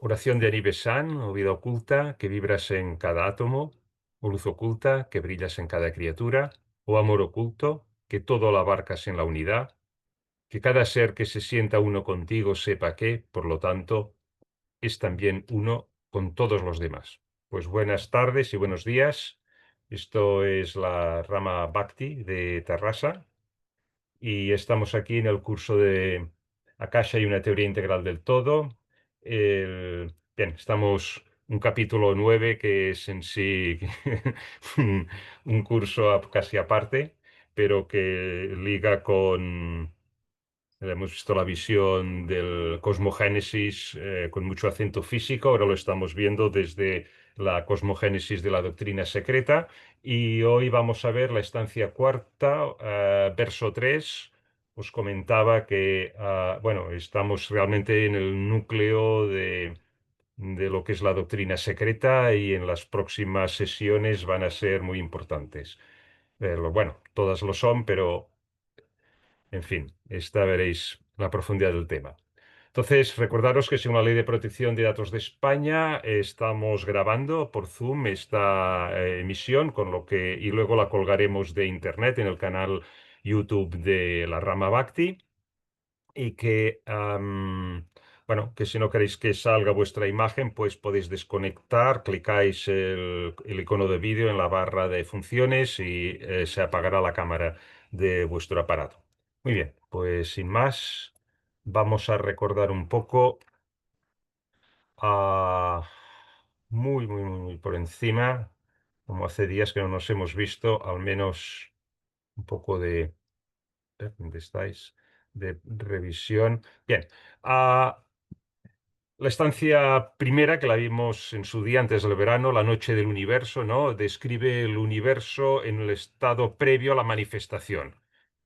Oración de Aníbal San, o vida oculta, que vibras en cada átomo, o luz oculta, que brillas en cada criatura, o amor oculto, que todo lo abarcas en la unidad, que cada ser que se sienta uno contigo sepa que, por lo tanto, es también uno con todos los demás. Pues buenas tardes y buenos días. Esto es la rama Bhakti de Tarrasa y estamos aquí en el curso de Akasha y una teoría integral del todo. Bien, estamos un capítulo 9 que es en sí un, un curso casi aparte, pero que liga con... Hemos visto la visión del cosmogénesis con mucho acento físico, ahora lo estamos viendo desde la cosmogénesis de la doctrina secreta y hoy vamos a ver la estancia cuarta, verso 3. Os comentaba que, bueno, estamos realmente en el núcleo de lo que es la doctrina secreta y en las próximas sesiones van a ser muy importantes. Bueno, todas lo son, pero en fin, esta veréis la profundidad del tema. Entonces, recordaros que según la Ley de Protección de Datos de España, estamos grabando por Zoom esta emisión, con lo que, y luego la colgaremos de internet en el canal YouTube de la Rama Bhakti y que, bueno, que si no queréis que salga vuestra imagen, pues podéis desconectar, clicáis el icono de vídeo en la barra de funciones y se apagará la cámara de vuestro aparato. Muy bien, pues sin más, vamos a recordar un poco, ah, muy por encima, como hace días que no nos hemos visto, al menos un poco de... ¿Dónde estáis? De revisión. Bien. ah, la estancia primera que la vimos en su día antes del verano, la noche del universo, ¿no? Describe el universo en el estado previo a la manifestación,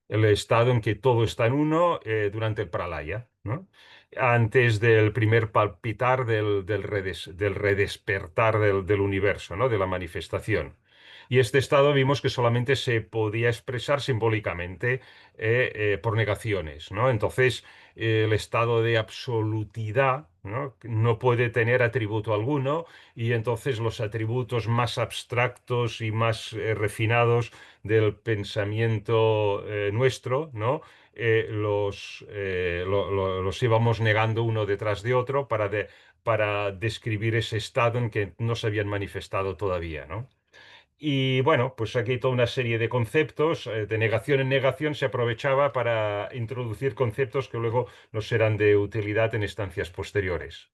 el estado en que todo está en uno durante el pralaya, ¿no? Antes del primer palpitar del redespertar del universo, ¿no? De la manifestación. Y este estado vimos que solamente se podía expresar simbólicamente por negaciones, ¿no? Entonces, el estado de absolutidad, ¿no? No puede tener atributo alguno y entonces los atributos más abstractos y más refinados del pensamiento nuestro, ¿no? Los íbamos negando uno detrás de otro para describir ese estado en que no se habían manifestado todavía, ¿no? Y bueno, pues aquí toda una serie de conceptos, de negación en negación, se aprovechaba para introducir conceptos que luego nos serán de utilidad en estancias posteriores.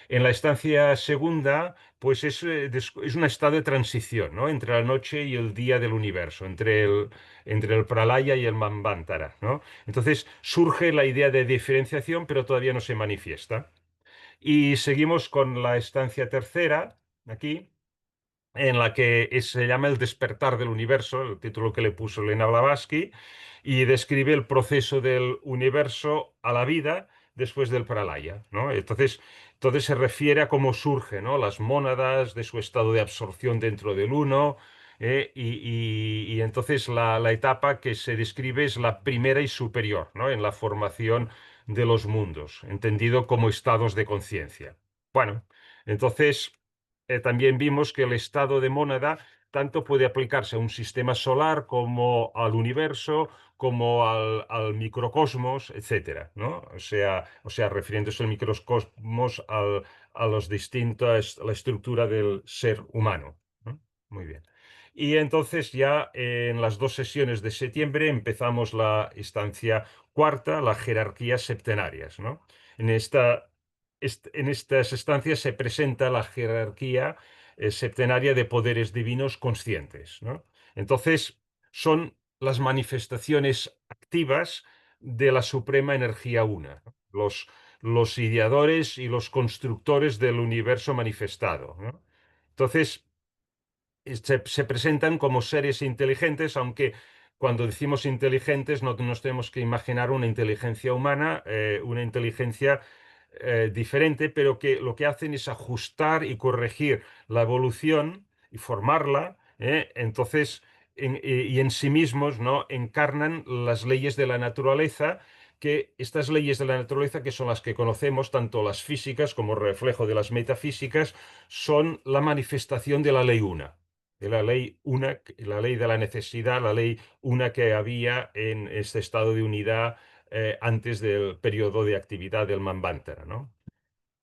En la estancia segunda, pues es un estado de transición, ¿no? Entre la noche y el día del universo, entre el Pralaya y el Manvantara, ¿no? Entonces surge la idea de diferenciación, pero todavía no se manifiesta. Y seguimos con la estancia tercera, aquí en la que se llama El despertar del universo, el título que le puso Elena Blavatsky, y describe el proceso del universo a la vida después del pralaya, ¿no? Entonces se refiere a cómo surgen, ¿no? Las mónadas de su estado de absorción dentro del uno, y entonces la etapa que se describe es la primera y superior, ¿no? En la formación de los mundos, entendido como estados de conciencia. Bueno, entonces también vimos que el estado de mónada tanto puede aplicarse a un sistema solar como al universo, como al microcosmos, etcétera, ¿no? O sea, refiriéndose al microcosmos a los distintos, la estructura del ser humano, ¿no? Muy bien. Y entonces ya en las dos sesiones de septiembre empezamos la estancia cuarta, las jerarquías septenarias, ¿no? En en estas estancias se presenta la jerarquía septenaria de poderes divinos conscientes, ¿no? Entonces, son las manifestaciones activas de la suprema energía una, ¿no? Los ideadores y los constructores del universo manifestado, ¿no? Entonces, se presentan como seres inteligentes, aunque cuando decimos inteligentes no nos tenemos que imaginar una inteligencia humana, una inteligencia diferente, pero que lo que hacen es ajustar y corregir la evolución y formarla, entonces, y en sí mismos, ¿no? Encarnan las leyes de la naturaleza que estas leyes de la naturaleza, que son las que conocemos, tanto las físicas como reflejo de las metafísicas, son la manifestación de la ley una, de la ley una, la ley de la necesidad, la ley una que había en este estado de unidad antes del periodo de actividad del Manvantara, ¿no?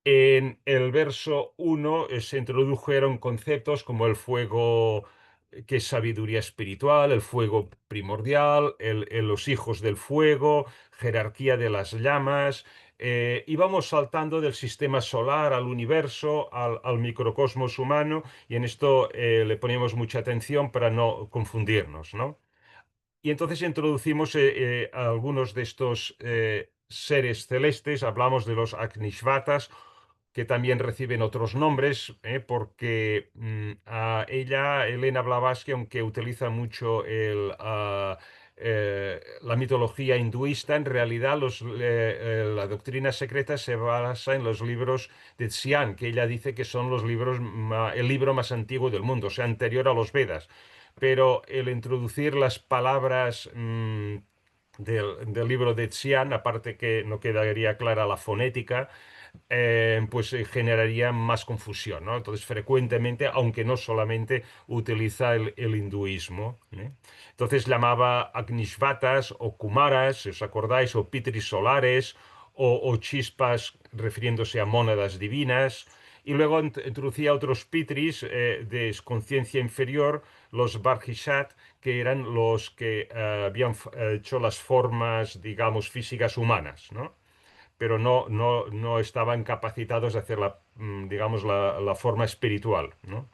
En el verso uno se introdujeron conceptos como el fuego, que es sabiduría espiritual, el fuego primordial, los hijos del fuego, jerarquía de las llamas, y vamos saltando del sistema solar al universo, al microcosmos humano, y en esto le poníamos mucha atención para no confundirnos, ¿no? Y entonces introducimos algunos de estos seres celestes, hablamos de los Agnishvatas, que también reciben otros nombres, porque a ella, Elena Blavatsky, aunque utiliza mucho la mitología hinduista, en realidad la doctrina secreta se basa en los libros de Xian, que ella dice que son los libros, el libro más antiguo del mundo, o sea, anterior a los Vedas. Pero el introducir las palabras del libro de Xian, aparte que no quedaría clara la fonética, pues generaría más confusión, ¿no? Entonces, frecuentemente, aunque no solamente utiliza el hinduismo, ¿eh? Entonces llamaba Agnishvatas o Kumaras, si os acordáis, o Pitris solares, o chispas refiriéndose a mónadas divinas. Y luego introducía otros Pitris de conciencia inferior, los Barhishat, que eran los que habían hecho las formas, digamos, físicas humanas, ¿no? Pero no estaban capacitados de hacer digamos, la forma espiritual, ¿no?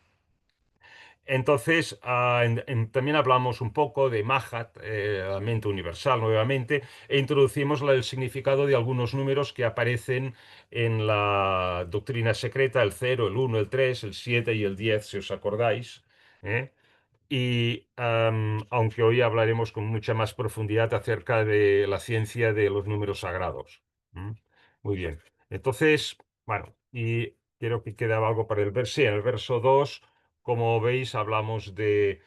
Entonces, también hablamos un poco de Mahat, la mente universal nuevamente, e introducimos el significado de algunos números que aparecen en la doctrina secreta, el cero, el uno, el 3, el 7 y el 10, si os acordáis. ¿Eh? Y aunque hoy hablaremos con mucha más profundidad acerca de la ciencia de los números sagrados. ¿Mm? Muy bien. Entonces, bueno, y quiero que quede algo para el verso. Sí, en el verso 2, como veis, hablamos de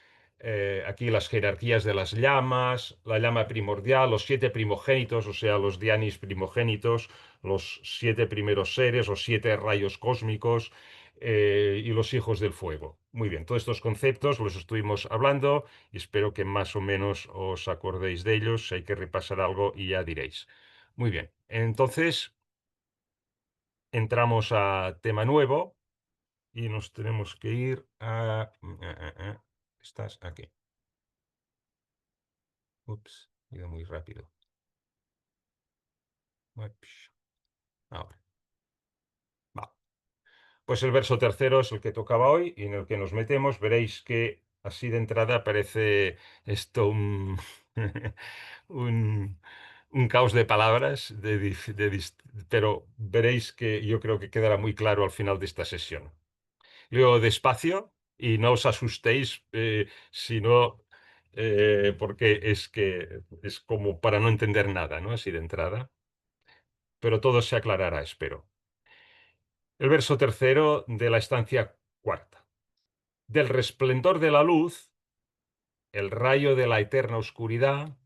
aquí las jerarquías de las llamas, la llama primordial, los siete primogénitos, o sea, los dianis primogénitos, los siete primeros seres, los siete rayos cósmicos y los hijos del fuego. Muy bien, todos estos conceptos los estuvimos hablando y espero que más o menos os acordéis de ellos. Si hay que repasar algo y ya diréis. Muy bien, entonces entramos a tema nuevo y nos tenemos que ir a... Estás aquí. Ups, he ido muy rápido. Ups, ahora. Va. Pues el verso tercero es el que tocaba hoy y en el que nos metemos. Veréis que así de entrada parece esto un, un caos de palabras, pero veréis que yo creo que quedará muy claro al final de esta sesión. Luego despacio y no os asustéis porque es que es como para no entender nada, ¿no? Así de entrada. Pero todo se aclarará, espero. El verso tercero de la estancia cuarta. Del resplendor de la luz, el rayo de la eterna oscuridad,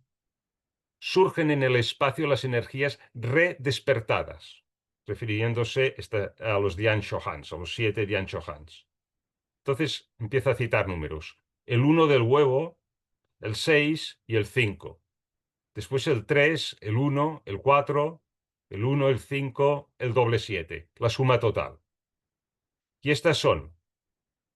surgen en el espacio las energías redespertadas, refiriéndose a los Dian Shohans, a los siete Dian Shohans. Entonces empieza a citar números. El uno del huevo, el 6 y el 5. Después el 3, el uno, el 4, el uno, el 5, el doble 7, la suma total. Y estas son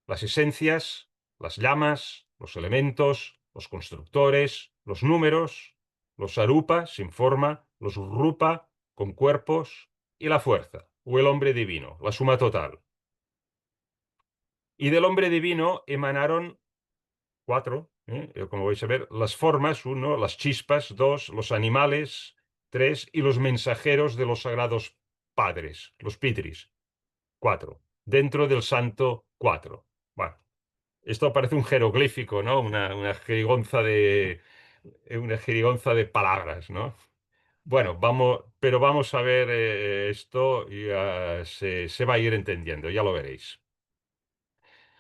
las esencias, las llamas, los elementos, los constructores, los números, los arupa sin forma, los rupa con cuerpos y la fuerza, o el hombre divino, la suma total. Y del hombre divino emanaron cuatro, como vais a ver, las formas, uno, las chispas, dos, los animales, tres, y los mensajeros de los sagrados padres, los pitris, cuatro. Dentro del santo, cuatro. Bueno, esto parece un jeroglífico, ¿no? Una jerigonza de palabras, ¿no? Bueno, pero vamos a ver esto y se va a ir entendiendo, ya lo veréis.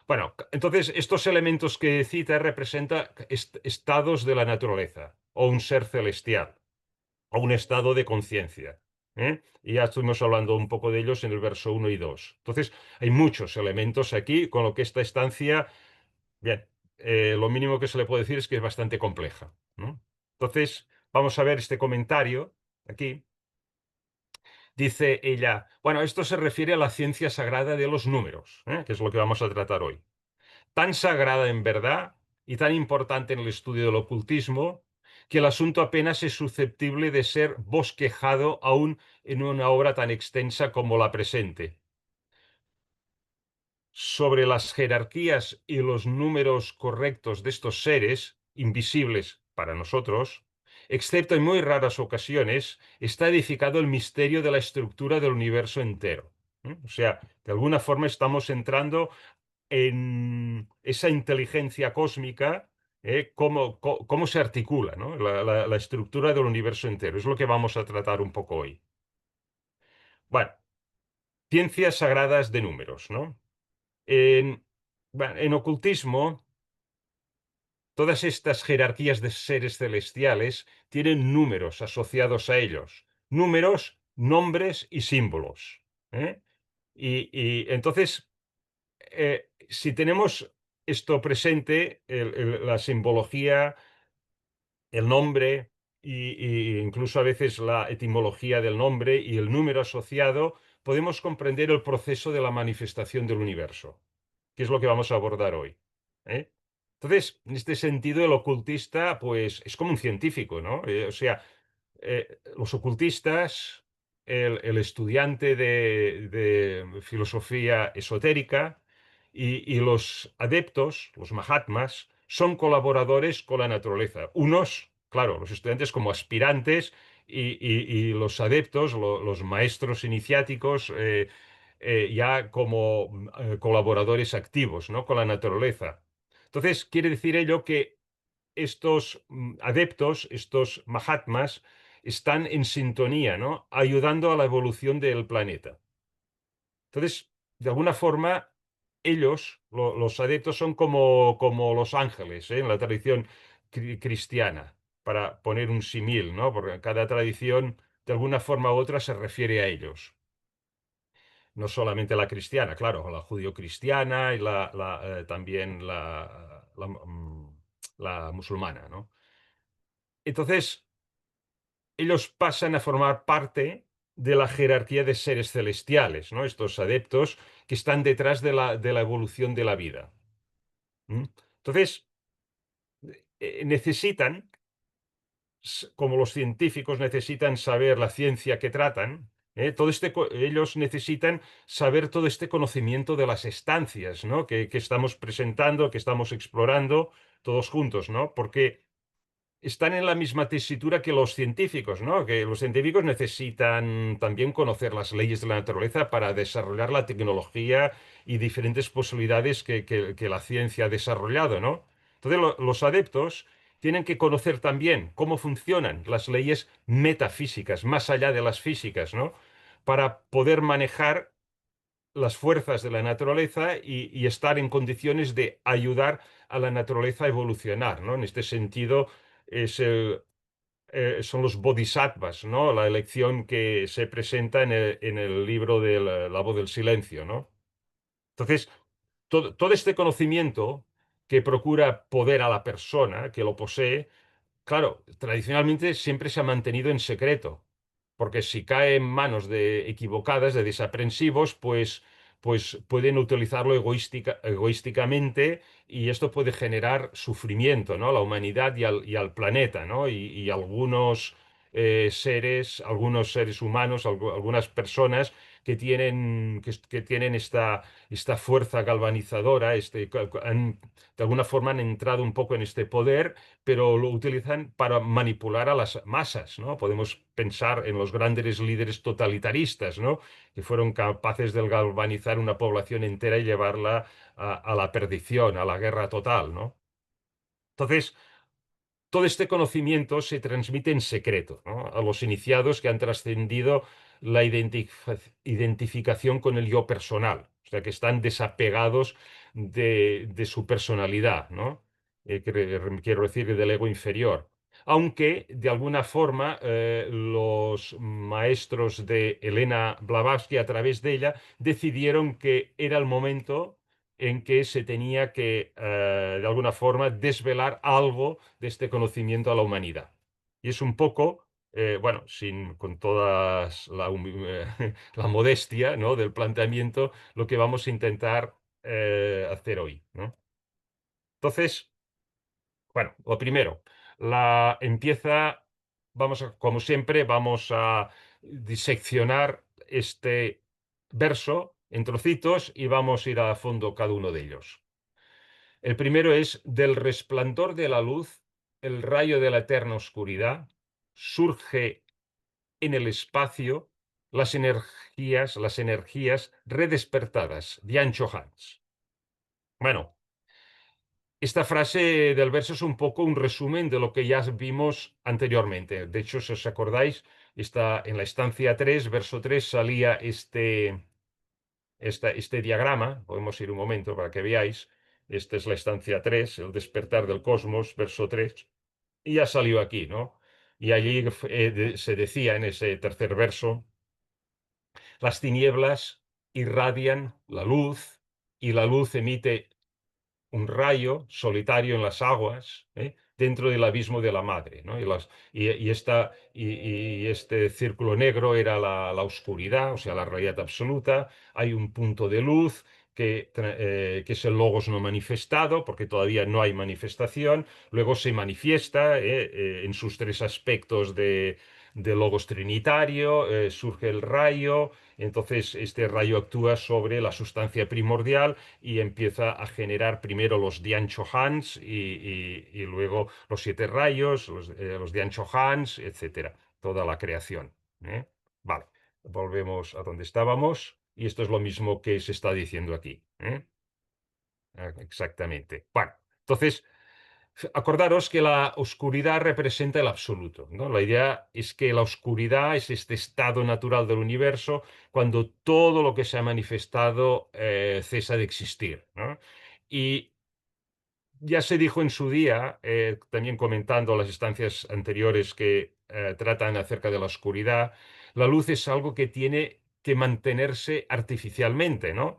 Bueno, entonces estos elementos que cita representan estados de la naturaleza o un ser celestial. a un estado de conciencia. Y ya estuvimos hablando un poco de ellos en el verso 1 y 2. Entonces, hay muchos elementos aquí, con lo que esta estancia, bien, lo mínimo que se le puede decir es que es bastante compleja, ¿no? Entonces, vamos a ver este comentario aquí. Dice ella, bueno, esto se refiere a la ciencia sagrada de los números, que es lo que vamos a tratar hoy. Tan sagrada en verdad y tan importante en el estudio del ocultismo, que el asunto apenas es susceptible de ser bosquejado aún en una obra tan extensa como la presente. Sobre las jerarquías y los números correctos de estos seres, invisibles para nosotros, excepto en muy raras ocasiones, está edificado el misterio de la estructura del universo entero. O sea, de alguna forma estamos entrando en esa inteligencia cósmica, cómo se articula, ¿no? La estructura del universo entero. Es lo que vamos a tratar un poco hoy. Bueno, ciencias sagradas de números, ¿no? En, bueno, en ocultismo, todas estas jerarquías de seres celestiales tienen números asociados a ellos. Números, nombres y símbolos. ¿Eh? Y entonces, si tenemos esto presente, la simbología, el nombre y incluso a veces la etimología del nombre y el número asociado, podemos comprender el proceso de la manifestación del universo, que es lo que vamos a abordar hoy. ¿Eh? Entonces, en este sentido, el ocultista, pues, es como un científico, ¿no? O sea, los ocultistas, el estudiante de filosofía esotérica y los adeptos, los mahatmas, son colaboradores con la naturaleza. Unos, claro, los estudiantes como aspirantes y los adeptos, los maestros iniciáticos, ya como colaboradores activos, ¿no? Con la naturaleza. Entonces, quiere decir ello que estos adeptos, estos mahatmas, están en sintonía, ¿no? Ayudando a la evolución del planeta. Entonces, de alguna forma, ellos, los adeptos, son como los ángeles, en la tradición cristiana, para poner un símil, ¿no? Porque cada tradición, de alguna forma u otra, se refiere a ellos. No solamente la cristiana, claro, la judío-cristiana y también la musulmana, ¿no? Entonces, ellos pasan a formar parte de la jerarquía de seres celestiales, ¿no? Estos adeptos que están detrás de la evolución de la vida. ¿Mm? Entonces, necesitan, como los científicos necesitan saber la ciencia que tratan, ellos necesitan saber todo este conocimiento de las estancias, ¿no? Que estamos presentando, que estamos explorando todos juntos, ¿no? Porque están en la misma tesitura que los científicos, ¿no? Que los científicos necesitan también conocer las leyes de la naturaleza para desarrollar la tecnología y diferentes posibilidades que la ciencia ha desarrollado, ¿no? Entonces, los adeptos tienen que conocer también cómo funcionan las leyes metafísicas, más allá de las físicas, ¿no? Para poder manejar las fuerzas de la naturaleza y estar en condiciones de ayudar a la naturaleza a evolucionar, ¿no? En este sentido, es son los bodhisattvas, ¿no? La elección que se presenta en el libro del La voz del silencio, ¿no? Entonces, todo este conocimiento que procura poder a la persona que lo posee, claro, tradicionalmente siempre se ha mantenido en secreto, porque si cae en manos de equivocadas, de desaprensivos, pues pueden utilizarlo egoísticamente y esto puede generar sufrimiento, ¿no? A la humanidad y al planeta, ¿no? Y algunos seres humanos, algunas personas que tienen esta fuerza galvanizadora, de alguna forma han entrado un poco en este poder, pero lo utilizan para manipular a las masas, ¿no? Podemos pensar en los grandes líderes totalitaristas, ¿no? Que fueron capaces de galvanizar una población entera y llevarla a la perdición, a la guerra total, ¿no? Entonces, todo este conocimiento se transmite en secreto, ¿no? A los iniciados que han trascendido la identificación con el yo personal, o sea, que están desapegados de su personalidad, ¿no? Quiero decir, del ego inferior. aunque de alguna forma los maestros de Elena Blavatsky a través de ella decidieron que era el momento en que se tenía que, de alguna forma, desvelar algo de este conocimiento a la humanidad. Y es un poco, bueno, con toda la modestia, ¿no?, del planteamiento, lo que vamos a intentar hacer hoy, ¿no? Entonces, bueno, lo primero, como siempre, vamos a diseccionar este verso en trocitos y vamos a ir a fondo cada uno de ellos. El primero es: del resplandor de la luz, el rayo de la eterna oscuridad, surge en el espacio las energías redespertadas, Diancho Hans. Bueno, esta frase del verso es un poco un resumen de lo que ya vimos anteriormente. De hecho, si os acordáis, en la estancia 3, verso 3, salía este diagrama. Podemos ir un momento para que veáis. Esta es la estancia 3, el despertar del cosmos, verso 3. Y ya salió aquí, ¿no? Y allí se decía en ese tercer verso: las tinieblas irradian la luz y la luz emite un rayo solitario en las aguas, dentro del abismo de la madre, ¿no? Y este círculo negro era la oscuridad, o sea, la realidad absoluta. Hay un punto de luz que es el logos no manifestado, porque todavía no hay manifestación. Luego se manifiesta en sus tres aspectos de logos trinitario. Surge el rayo. Entonces este rayo actúa sobre la sustancia primordial y empieza a generar primero los Dian-Chohans y luego los siete rayos, los Dian-Chohans, etcétera. Toda la creación, ¿eh? Vale, volvemos a donde estábamos y esto es lo mismo que se está diciendo aquí, ¿eh? Exactamente. Bueno, entonces, acordaros que la oscuridad representa el absoluto, ¿no? La idea es que la oscuridad es este estado natural del universo cuando todo lo que se ha manifestado cesa de existir, ¿no? Y ya se dijo en su día, también comentando las estancias anteriores que tratan acerca de la oscuridad, la luz es algo que tiene que mantenerse artificialmente, ¿no?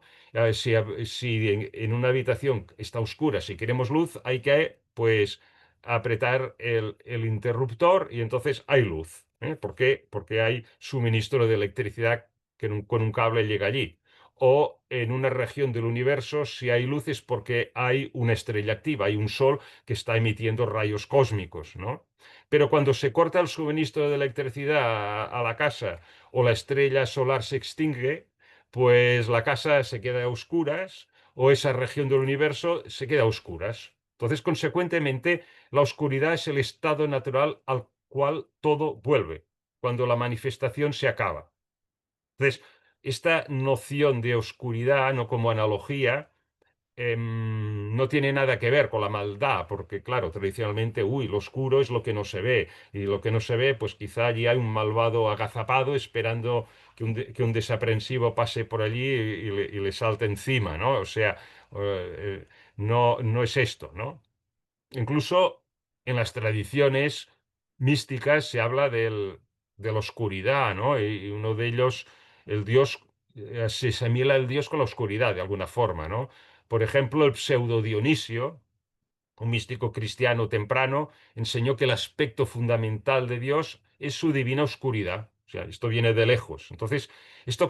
Si en una habitación está oscura, si queremos luz, hay que, pues, apretar el interruptor y entonces hay luz, ¿eh? ¿Por qué? Porque hay suministro de electricidad con un cable llega allí. O en una región del universo, si hay luz es porque hay una estrella activa, hay un sol que está emitiendo rayos cósmicos, ¿no? Pero cuando se corta el suministro de electricidad a la casa o la estrella solar se extingue, pues la casa se queda a oscuras o esa región del universo se queda a oscuras. Entonces, consecuentemente, la oscuridad es el estado natural al cual todo vuelve, cuando la manifestación se acaba. Entonces, esta noción de oscuridad, no como analogía, no tiene nada que ver con la maldad, porque claro, tradicionalmente, lo oscuro es lo que no se ve, y lo que no se ve, pues quizá allí hay un malvado agazapado esperando que un desaprensivo pase por allí y le salte encima, ¿no? O sea, no es esto, ¿no? Incluso en las tradiciones místicas se habla de la oscuridad, ¿no? Y uno de ellos, el dios, se asimila el dios con la oscuridad de alguna forma, ¿no? Por ejemplo, el pseudo Dionisio, un místico cristiano temprano, enseñó que el aspecto fundamental de Dios es su divina oscuridad. O sea, esto viene de lejos. Entonces, esta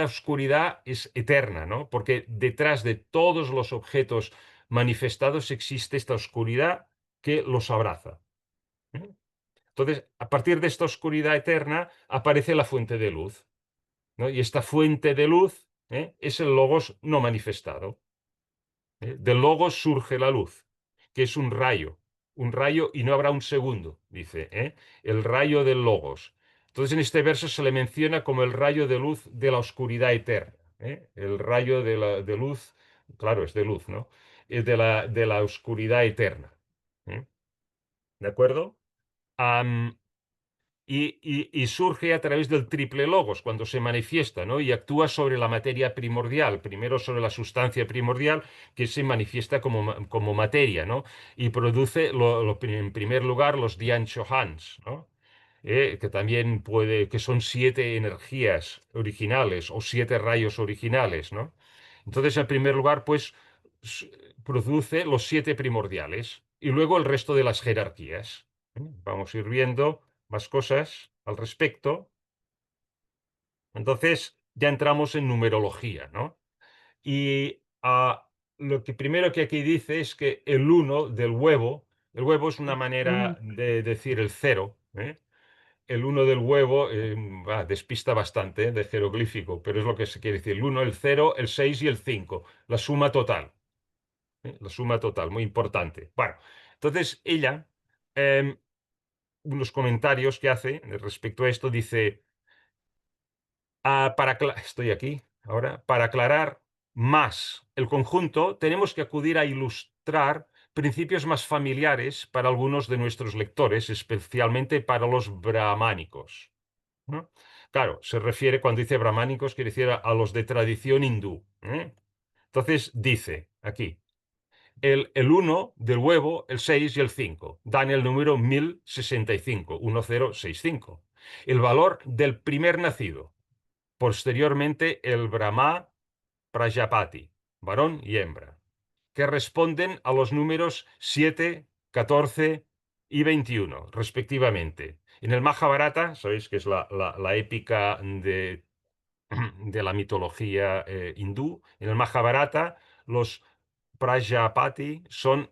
oscuridad es eterna, ¿no? Porque detrás de todos los objetos manifestados existe esta oscuridad que los abraza, ¿eh? Entonces, a partir de esta oscuridad eterna aparece la fuente de luz, ¿no? Y esta fuente de luz, es el logos no manifestado. Del logos surge la luz, que es un rayo y no habrá un segundo, dice, el rayo del logos. Entonces en este verso se le menciona como el rayo de luz de la oscuridad eterna, el rayo de luz, claro, es de luz, ¿no? De la oscuridad eterna, ¿eh? ¿De acuerdo? y surge a través del triple logos cuando se manifiesta, ¿no? Y actúa sobre la materia primordial, primero sobre la sustancia primordial que se manifiesta como materia, ¿no? Y produce, en primer lugar, los Dian Chohans, ¿no? Que también que son 7 energías originales o 7 rayos originales, ¿no? Entonces, en primer lugar, pues s- produce los 7 primordiales y luego el resto de las jerarquías. Vamos a ir viendo más cosas al respecto. Entonces, ya entramos en numerología, ¿no? Y lo que primero que aquí dice es que el huevo es una manera de decir el cero, ¿eh? El uno del huevo despista bastante, de jeroglífico, pero es lo que se quiere decir. El uno, el cero, el 6 y el 5. La suma total. La suma total, muy importante. Bueno, entonces ella, em, unos comentarios que hace respecto a esto, dice, estoy aquí ahora, para aclarar más el conjunto, tenemos que acudir a ilustrar principios más familiares para algunos de nuestros lectores, especialmente para los brahmánicos, ¿no? Claro, se refiere, cuando dice brahmánicos, quiere decir a los de tradición hindú, ¿eh? Entonces dice aquí, el uno del huevo, el 6 y el 5 dan el número 1065, 1065. El valor del primer nacido, posteriormente el Brahma Prajapati, varón y hembra, que responden a los números 7, 14 y 21, respectivamente. En el Mahabharata, sabéis que es la épica de la mitología hindú, en el Mahabharata los Prajapati son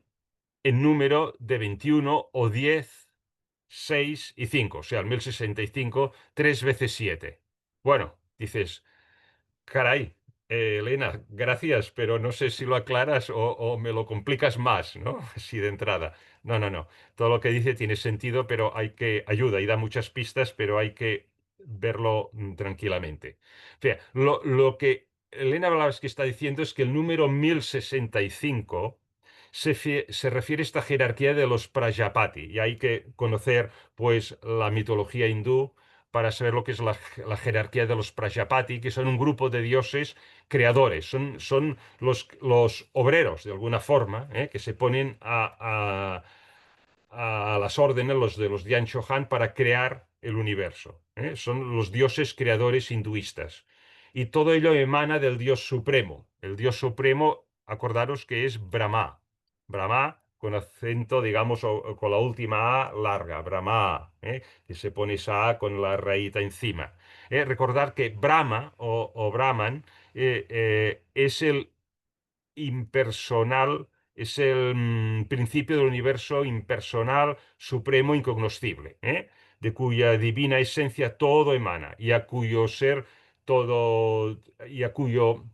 en número de 21 o 10, 6 y 5, o sea, el 1065, 3 veces 7. Bueno, dices, caray, Elena, gracias, pero no sé si lo aclaras o me lo complicas más, ¿no? Así de entrada. No, no, no. Todo lo que dice tiene sentido, pero ayuda y da muchas pistas, pero hay que verlo tranquilamente. O sea, lo que Elena Blavatsky está diciendo es que el número 1065 se refiere a esta jerarquía de los Prajapati, y hay que conocer, pues, la mitología hindú para saber lo que es la jerarquía de los Prajapati, que son un grupo de dioses creadores, son los obreros, de alguna forma, que se ponen a las órdenes de los Dhyan Chohan para crear el universo, ¿eh? Son los dioses creadores hinduistas. Y todo ello emana del Dios Supremo. El Dios Supremo, acordaros que es Brahma. Brahma con acento, digamos, o con la última A larga, Brahma, que se pone esa A con la rayita encima. Recordar que Brahma o Brahman es el impersonal, es el principio del universo impersonal, supremo, incognoscible, de cuya divina esencia todo emana y a cuyo ser todo y a cuyo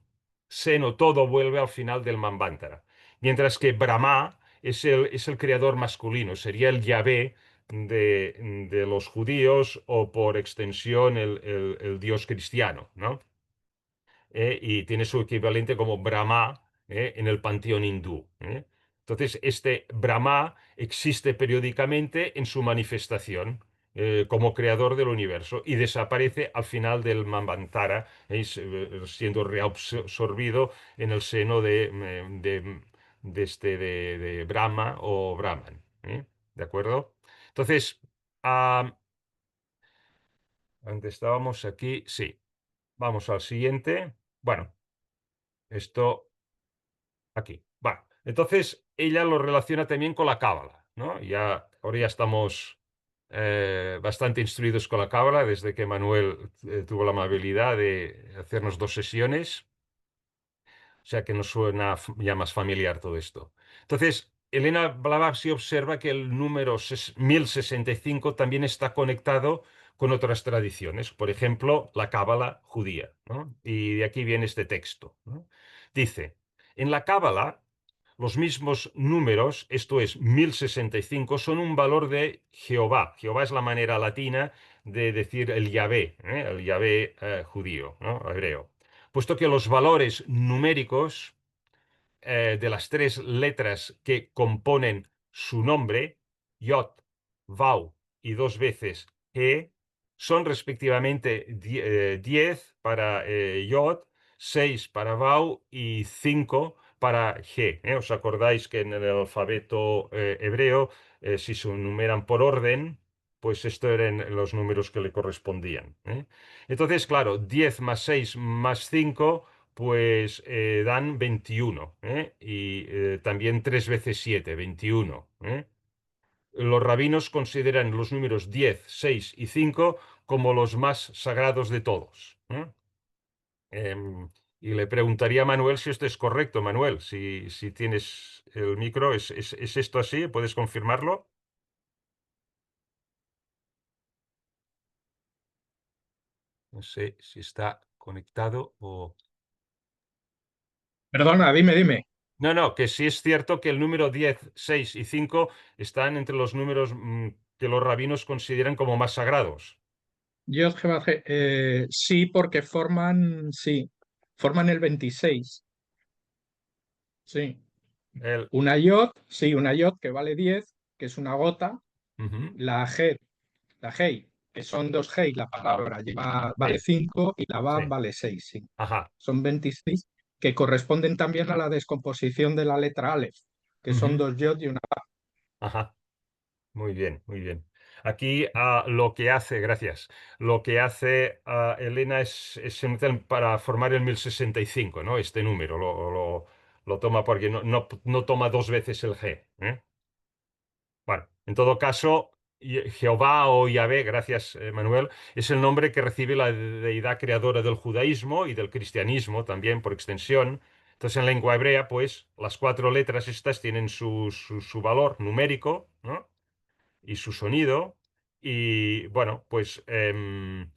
seno todo vuelve al final del Manvantara. Mientras que Brahma es el creador masculino, sería el Yahvé de los judíos o por extensión el Dios cristiano, ¿no? Y tiene su equivalente como Brahma, en el panteón hindú, ¿eh? Entonces, este Brahma existe periódicamente en su manifestación como creador del universo y desaparece al final del Manvantara, siendo reabsorbido en el seno de Brahma o Brahman, ¿eh? ¿De acuerdo? Entonces, ah, antes estábamos aquí, sí. Vamos al siguiente. Bueno, esto aquí. Bueno, entonces ella lo relaciona también con la cábala, ¿no? Ahora ya estamos bastante instruidos con la cábala desde que Manuel tuvo la amabilidad de hacernos 2 sesiones. O sea que nos suena ya más familiar todo esto. Entonces, Elena Blavatsky observa que el número 1065 también está conectado con otras tradiciones, por ejemplo, la cábala judía, ¿no? Y de aquí viene este texto, ¿no? Dice, en la cábala, los mismos números, esto es 1065, son un valor de Jehová. Jehová es la manera latina de decir el Yahvé judío, ¿no? Hebreo, puesto que los valores numéricos de las 3 letras que componen su nombre, Yod, Vau y 2 veces G son respectivamente 10 para Yod, 6 para Vau y 5 para G. ¿Os acordáis que en el alfabeto hebreo, si se numeran por orden, pues estos eran los números que le correspondían? Entonces, claro, 10 más 6 más 5 pues dan 21. Y también 3 veces 7 21. Los rabinos consideran los números 10, 6 y 5 como los más sagrados de todos. Y le preguntaría a Manuel si esto es correcto. Manuel, si tienes el micro, ¿es esto así? ¿Puedes confirmarlo? No sé si está conectado o... Perdona, dime. No, no, que sí es cierto que el número 10, 6 y 5 están entre los números que los rabinos consideran como más sagrados. Yod Heh Vav Heh, sí, porque forman el 26. Sí. El, Una yod que vale 10, que es una gota. Ujú, La He, la Hei, que son dos Hei, la palabra vale sí, 5 y la sí. Vav vale 6. Sí. Ajá. Son 26 que corresponden también a la descomposición de la letra Aleph, que son Ujú, dos yod y una Vav. ajá. Muy bien, muy bien. Aquí lo que hace, gracias, lo que hace Elena es para formar el 1065, ¿no? Este número lo toma porque no toma dos veces el G. Bueno, en todo caso, Jehová o Yahvé, gracias Manuel, es el nombre que recibe la deidad creadora del judaísmo y del cristianismo también por extensión. Entonces, en lengua hebrea, pues las cuatro letras estas tienen su valor numérico, ¿no? Y su sonido. Y bueno, pues en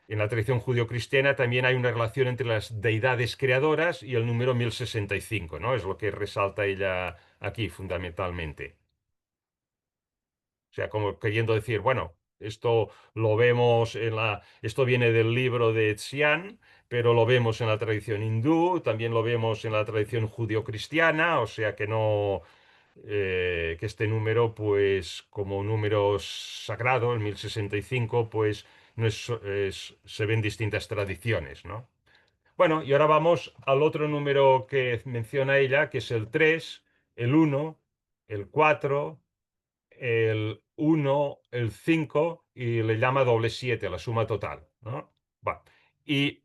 la tradición judio-cristiana también hay una relación entre las deidades creadoras y el número 1065, ¿no? Es lo que resalta ella aquí fundamentalmente. O sea, como queriendo decir, bueno, esto lo vemos esto viene del libro de Xian, pero lo vemos en la tradición hindú, también lo vemos en la tradición judio-cristiana, o sea que no, que este número, pues como un número sagrado, el 1065, pues no se ven distintas tradiciones, ¿no? Bueno, y ahora vamos al otro número que menciona ella, que es el 3, el 1, el 4, el 1, el 5 y le llama doble 7, la suma total, ¿no? Va. Y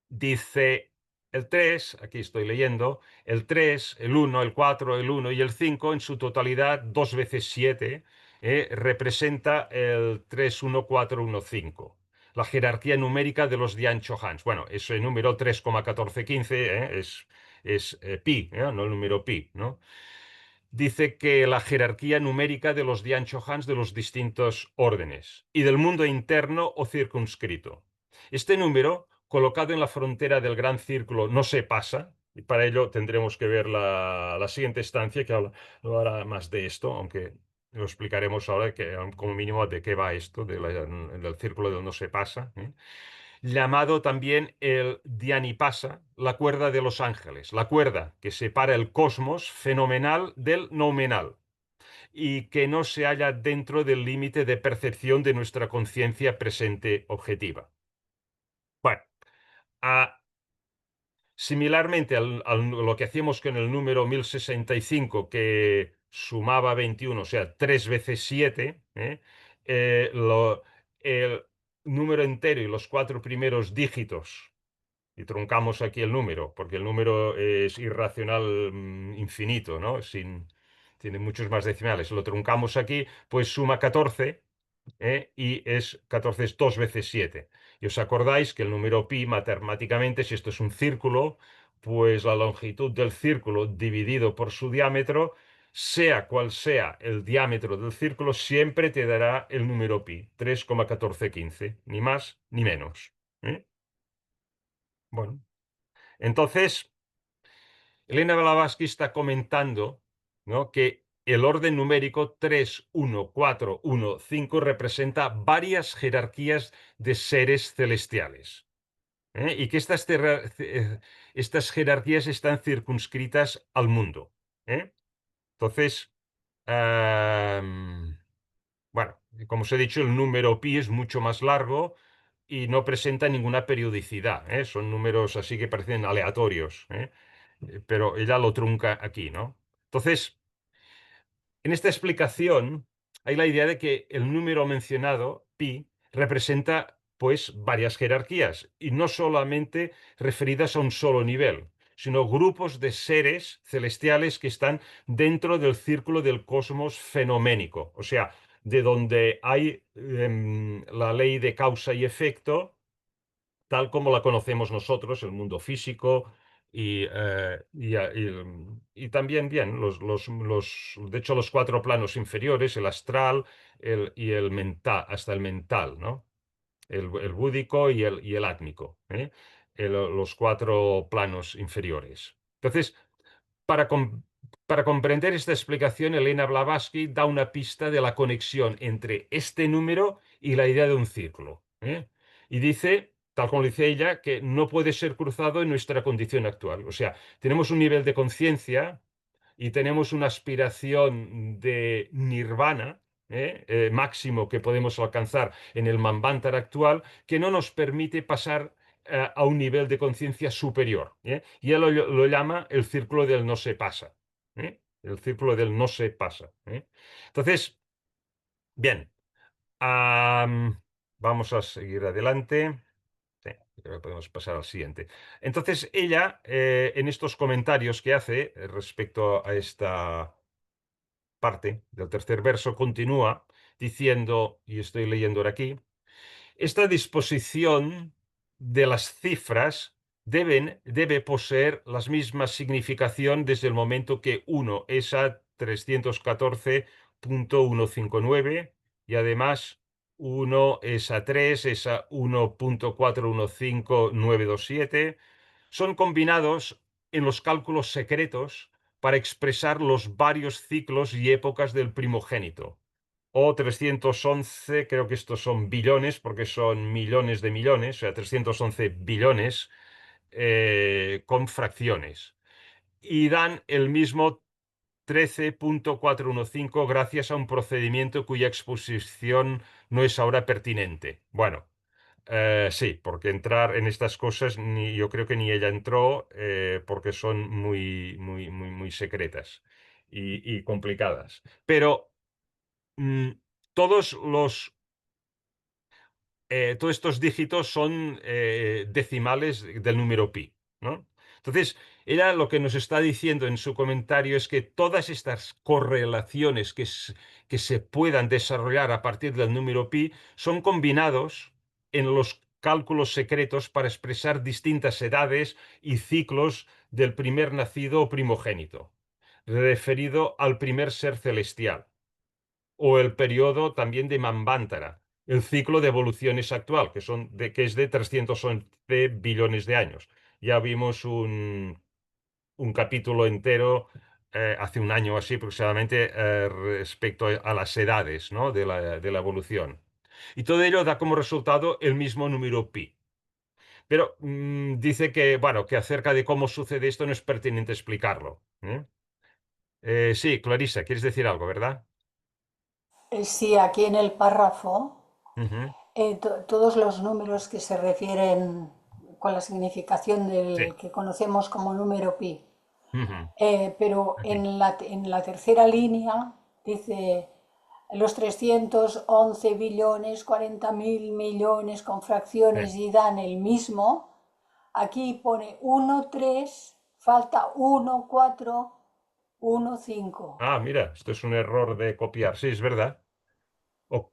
dice el 3, aquí estoy leyendo, el 3, el 1, el 4, el 1 y el 5 en su totalidad, 2 veces 7, representa el 3, 1, 4, 1, 5. La jerarquía numérica de los Dian Hans. Bueno, ese número 3,1415 es pi, no el número pi, ¿no? Dice que la jerarquía numérica de los Dian Hans de los distintos órdenes y del mundo interno o circunscrito. Este número, colocado en la frontera del gran círculo, no se pasa, y para ello tendremos que ver la siguiente estancia que hablará más de esto, aunque lo explicaremos ahora que, como mínimo de qué va esto, del círculo del no se pasa. Llamado también el Dhyani-pasa, la cuerda de los ángeles, la cuerda que separa el cosmos fenomenal del noumenal y que no se halla dentro del límite de percepción de nuestra conciencia presente objetiva. Bueno, a- similarmente a lo que hacíamos con el número 1065, que sumaba 21, o sea, 3 veces 7, el número entero y los cuatro primeros dígitos y truncamos aquí el número, porque el número es irracional infinito, ¿no? Tiene muchos más decimales. Lo truncamos aquí, pues suma 14, y 14 es 2 veces 7. Y os acordáis que el número pi matemáticamente, si esto es un círculo, pues la longitud del círculo dividido por su diámetro, sea cual sea el diámetro del círculo, siempre te dará el número pi, 3,1415, ni más ni menos. ¿eh? Bueno. Entonces, Elena Blavatsky está comentando, ¿no?, que el orden numérico 3, 1, 4, 1, 5 representa varias jerarquías de seres celestiales. Y que estas jerarquías están circunscritas al mundo. ¿eh? Entonces, bueno, Como os he dicho, el número pi es mucho más largo y no presenta ninguna periodicidad, ¿eh? Son números así que parecen aleatorios, ¿eh? Pero ella lo trunca aquí, ¿no? Entonces, en esta explicación hay la idea de que el número mencionado, pi, representa pues varias jerarquías y no solamente referidas a un solo nivel, sino grupos de seres celestiales que están dentro del círculo del cosmos fenoménico, o sea, de donde hay la ley de causa y efecto tal como la conocemos nosotros, el mundo físico y también, bien, de hecho, los cuatro planos inferiores, el astral y el mental, hasta el mental, ¿no? El búdico y el átmico, ¿eh? Los cuatro planos inferiores. Entonces, para, com- para comprender esta explicación, Elena Blavatsky da una pista de la conexión entre este número y la idea de un círculo, ¿eh? Y dice, tal como dice ella, que no puede ser cruzado en nuestra condición actual. O sea, tenemos un nivel de conciencia y tenemos una aspiración de nirvana, máximo que podemos alcanzar en el Manvantara actual, que no nos permite pasar a un nivel de conciencia superior, ¿eh? Y él lo llama el círculo del no se pasa, ¿eh? El círculo del no se pasa, ¿eh? Entonces, bien, am, vamos a seguir adelante. Sí, creo que podemos pasar al siguiente. Entonces, ella, en estos comentarios que hace respecto a esta parte del tercer verso, continúa diciendo, y estoy leyendo ahora aquí, esta disposición de las cifras debe poseer la misma significación desde el momento que uno es a 314.159 y además uno es a 3 es a 1.415927. Son combinados en los cálculos secretos para expresar los varios ciclos y épocas del primogénito o 311, creo que estos son billones, porque son millones de millones, o sea, 311 billones con fracciones. Y dan el mismo 13.415 gracias a un procedimiento cuya exposición no es ahora pertinente. Bueno, sí, porque entrar en estas cosas yo creo que ni ella entró porque son muy, muy, muy, muy secretas y complicadas. Pero mm, todos todos estos dígitos son decimales del número pi, ¿no? Entonces, ella lo que nos está diciendo en su comentario es que todas estas correlaciones que se puedan desarrollar a partir del número pi son combinados en los cálculos secretos para expresar distintas edades y ciclos del primer nacido o primogénito, referido al primer ser celestial o el periodo también de Manvantara, el ciclo de evoluciones actual, que es de 311 billones de años. Ya vimos un capítulo entero hace un año así aproximadamente respecto a las edades, ¿no? de la evolución. Y todo ello da como resultado el mismo número pi. Pero dice que, bueno, que acerca de cómo sucede esto no es pertinente explicarlo. Sí, Clarisa, ¿quieres decir algo, verdad? Sí, aquí en el párrafo, Ujú. todos los números que se refieren con la significación Sí. del que conocemos como número pi. Ujú. Pero Aquí. en la tercera línea dice los 311 billones, 40.000 millones con Sí. fracciones y dan el mismo. Aquí pone 1, 3, falta 1, 4, 1, 5. Ah, mira, esto es un error de copiar. Sí, es verdad. Oh,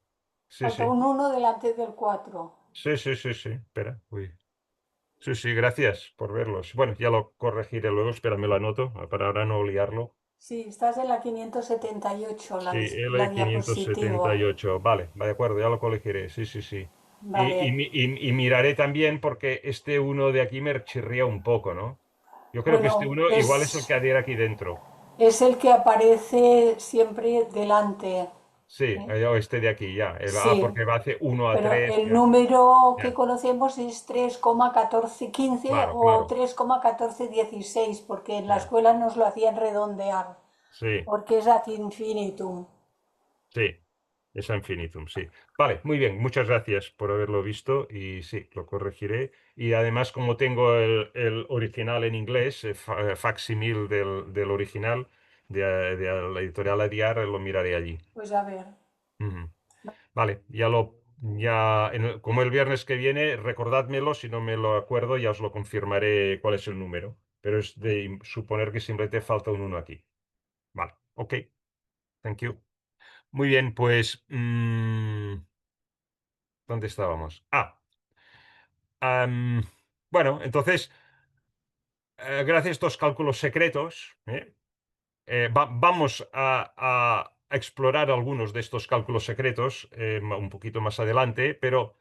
sí, Falta sí. un 1 delante del 4. Sí, sí, sí, sí. Espera. Uy. Sí, sí, gracias por verlos. Bueno, ya lo corregiré luego. Espera, me lo anoto para ahora no liarlo. Sí, estás en la 578, Sí, la l quinientos setenta y diapositiva. ocho. Vale, de acuerdo, ya lo corregiré. Sí, sí, sí. Y, Vale. y miraré también porque este uno de aquí me chirría un poco, ¿no? Yo creo que este Bueno, uno igual es el que adhiera aquí dentro. es el que aparece siempre delante. Sí, ¿Eh? o este de aquí, ya. Sí, Porque va hace uno a pero 3. el Ya, número que ya. conocemos es 3,1415 Claro, o claro. 3,1416, porque en la Ya. escuela nos lo hacían redondear, Sí, porque es ad infinitum. sí. Es a infinitum, sí. Vale, muy bien, muchas gracias por haberlo visto y sí, lo corregiré. Y además, como tengo el original en inglés, facsimil del original de la editorial Adiar, lo miraré allí. Pues a ver. Ujú. Vale, como el viernes que viene, recordádmelo, si no me lo acuerdo, ya os lo confirmaré cuál es el número. Pero es de suponer que simplemente falta un uno aquí. Vale, ok, thank you. Muy bien, pues, ¿dónde estábamos? Am, bueno, entonces, gracias a estos cálculos secretos, vamos a explorar algunos de estos cálculos secretos un poquito más adelante, pero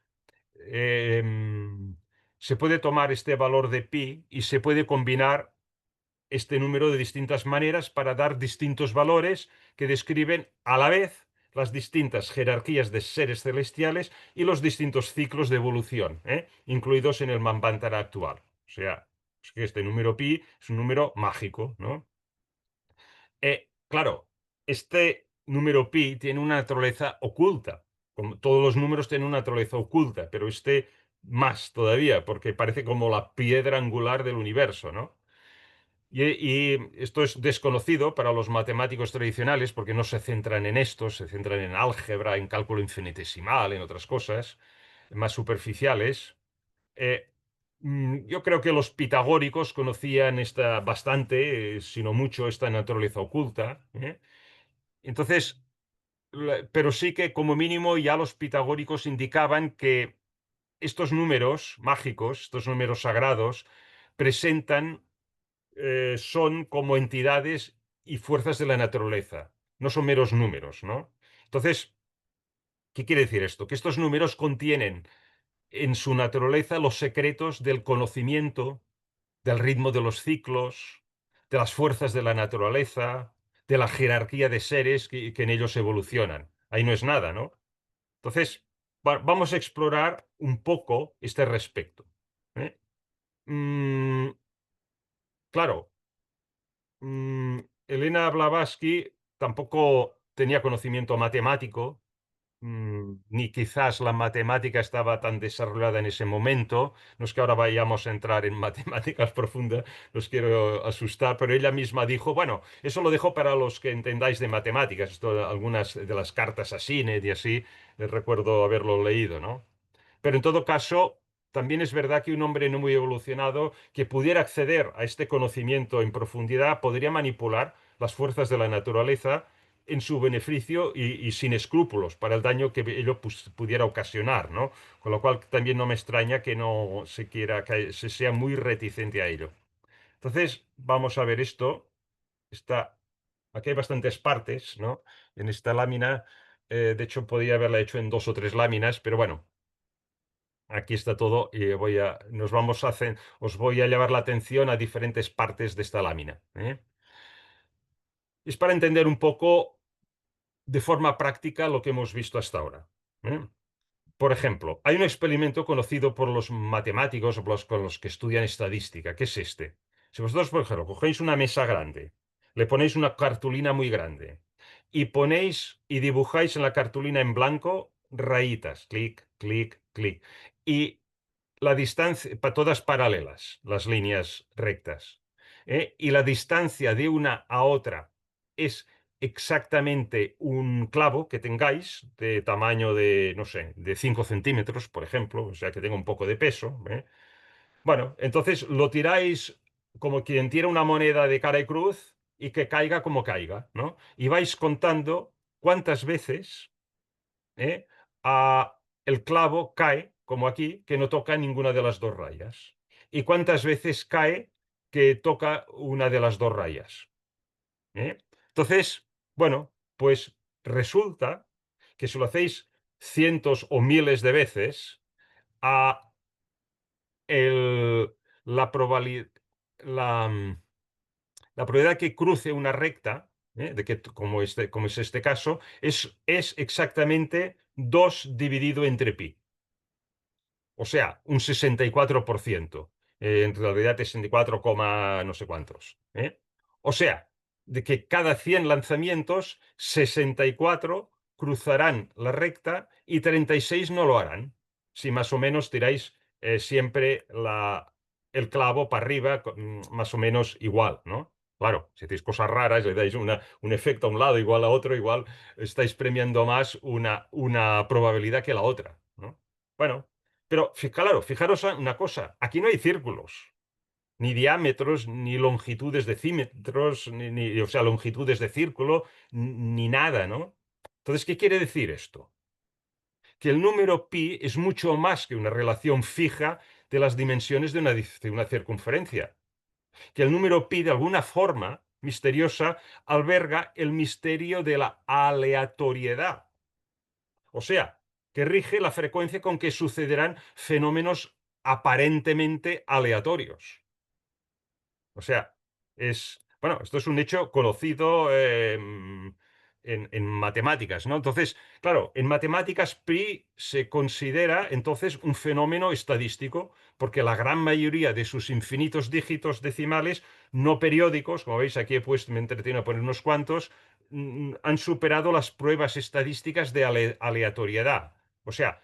se puede tomar este valor de pi y se puede combinar este número de distintas maneras para dar distintos valores que describen a la vez las distintas jerarquías de seres celestiales y los distintos ciclos de evolución, incluidos en el Manvantara actual. O sea, es que este número pi es un número mágico, ¿no? Claro, este número pi tiene una naturaleza oculta. Como todos los números tienen una naturaleza oculta, pero este más todavía, porque parece como la piedra angular del universo, ¿no? Y esto es desconocido para los matemáticos tradicionales porque no se centran en esto, se centran en álgebra, en cálculo infinitesimal, en otras cosas más superficiales. Eh, yo creo que los pitagóricos conocían bastante, si no mucho, esta naturaleza oculta. Entonces, pero sí que como mínimo ya los pitagóricos indicaban que estos números mágicos, estos números sagrados, presentan son como entidades y fuerzas de la naturaleza, no son meros números, ¿no? Entonces, ¿qué quiere decir esto? Que estos números contienen en su naturaleza los secretos del conocimiento, del ritmo de los ciclos, de las fuerzas de la naturaleza, de la jerarquía de seres que en ellos evolucionan. Ahí no es nada, ¿no? Entonces, vamos a explorar un poco este respecto. ¿Eh? Mm, claro, Elena Blavatsky tampoco tenía conocimiento matemático, ni quizás la matemática estaba tan desarrollada en ese momento. No es que ahora vayamos a entrar en matemáticas profundas, los quiero asustar, pero ella misma dijo, bueno, eso lo dejo para los que entendáis de matemáticas. Esto, algunas de las cartas a Sinet y así, recuerdo haberlo leído, ¿no? Pero en todo caso, también es verdad que un hombre no muy evolucionado que pudiera acceder a este conocimiento en profundidad podría manipular las fuerzas de la naturaleza en su beneficio y sin escrúpulos para el daño que ello pudiera ocasionar, ¿no? Con lo cual también no me extraña que no se quiera, que se sea muy reticente a ello. Entonces, vamos a ver esto. Aquí hay bastantes partes, ¿no? En esta lámina, de hecho, podría haberla hecho en 2 o 3 láminas, pero bueno, aquí está todo y os voy a llevar la atención a diferentes partes de esta lámina. Es para entender un poco de forma práctica lo que hemos visto hasta ahora. ¿eh? Por ejemplo, hay un experimento conocido por los matemáticos o con los que estudian estadística, que es este. Si vosotros, por ejemplo, cogéis una mesa grande, le ponéis una cartulina muy grande y ponéis y dibujáis en la cartulina en blanco rayitas, clic, clic, clic, y la distancia, para todas paralelas, las líneas rectas. Y la distancia de una a otra es exactamente un clavo que tengáis de tamaño de, no sé, de 5 centímetros, por ejemplo, o sea que tenga un poco de peso. Bueno, entonces lo tiráis como quien tira una moneda de cara y cruz y que caiga como caiga, ¿no? Y vais contando cuántas veces ¿eh? El clavo cae, como aquí, que no toca ninguna de las dos rayas. ¿Y cuántas veces cae que toca una de las dos rayas? ¿Eh? Entonces, bueno, pues resulta que si lo hacéis cientos o miles de veces, a la probabilidad, la probabilidad que cruce una recta, de que, como es este caso, es exactamente 2 dividido entre pi. O sea, un 64%. En realidad 64, no sé cuántos. O sea, de que cada 100 lanzamientos, 64 cruzarán la recta y 36 no lo harán. Si más o menos tiráis siempre el clavo para arriba, más o menos igual, ¿no? Claro, si hacéis cosas raras, le dais un efecto a un lado igual a otro, igual estáis premiando más una probabilidad que la otra, ¿no? Bueno, pero claro, fijaros una cosa, aquí no hay círculos, ni diámetros, ni longitudes de decímetros, o sea, longitudes de círculo, ni nada, ¿no? Entonces, ¿qué quiere decir esto? Que el número pi es mucho más que una relación fija de las dimensiones de una circunferencia. Que el número pi, de alguna forma misteriosa, alberga el misterio de la aleatoriedad. O sea, que rige la frecuencia con que sucederán fenómenos aparentemente aleatorios. O sea, bueno, esto es un hecho conocido en matemáticas, ¿no? Entonces, claro, en matemáticas pi se considera entonces un fenómeno estadístico, porque la gran mayoría de sus infinitos dígitos decimales no periódicos, como veis aquí me entretengo a poner unos cuantos, han superado las pruebas estadísticas de aleatoriedad. O sea,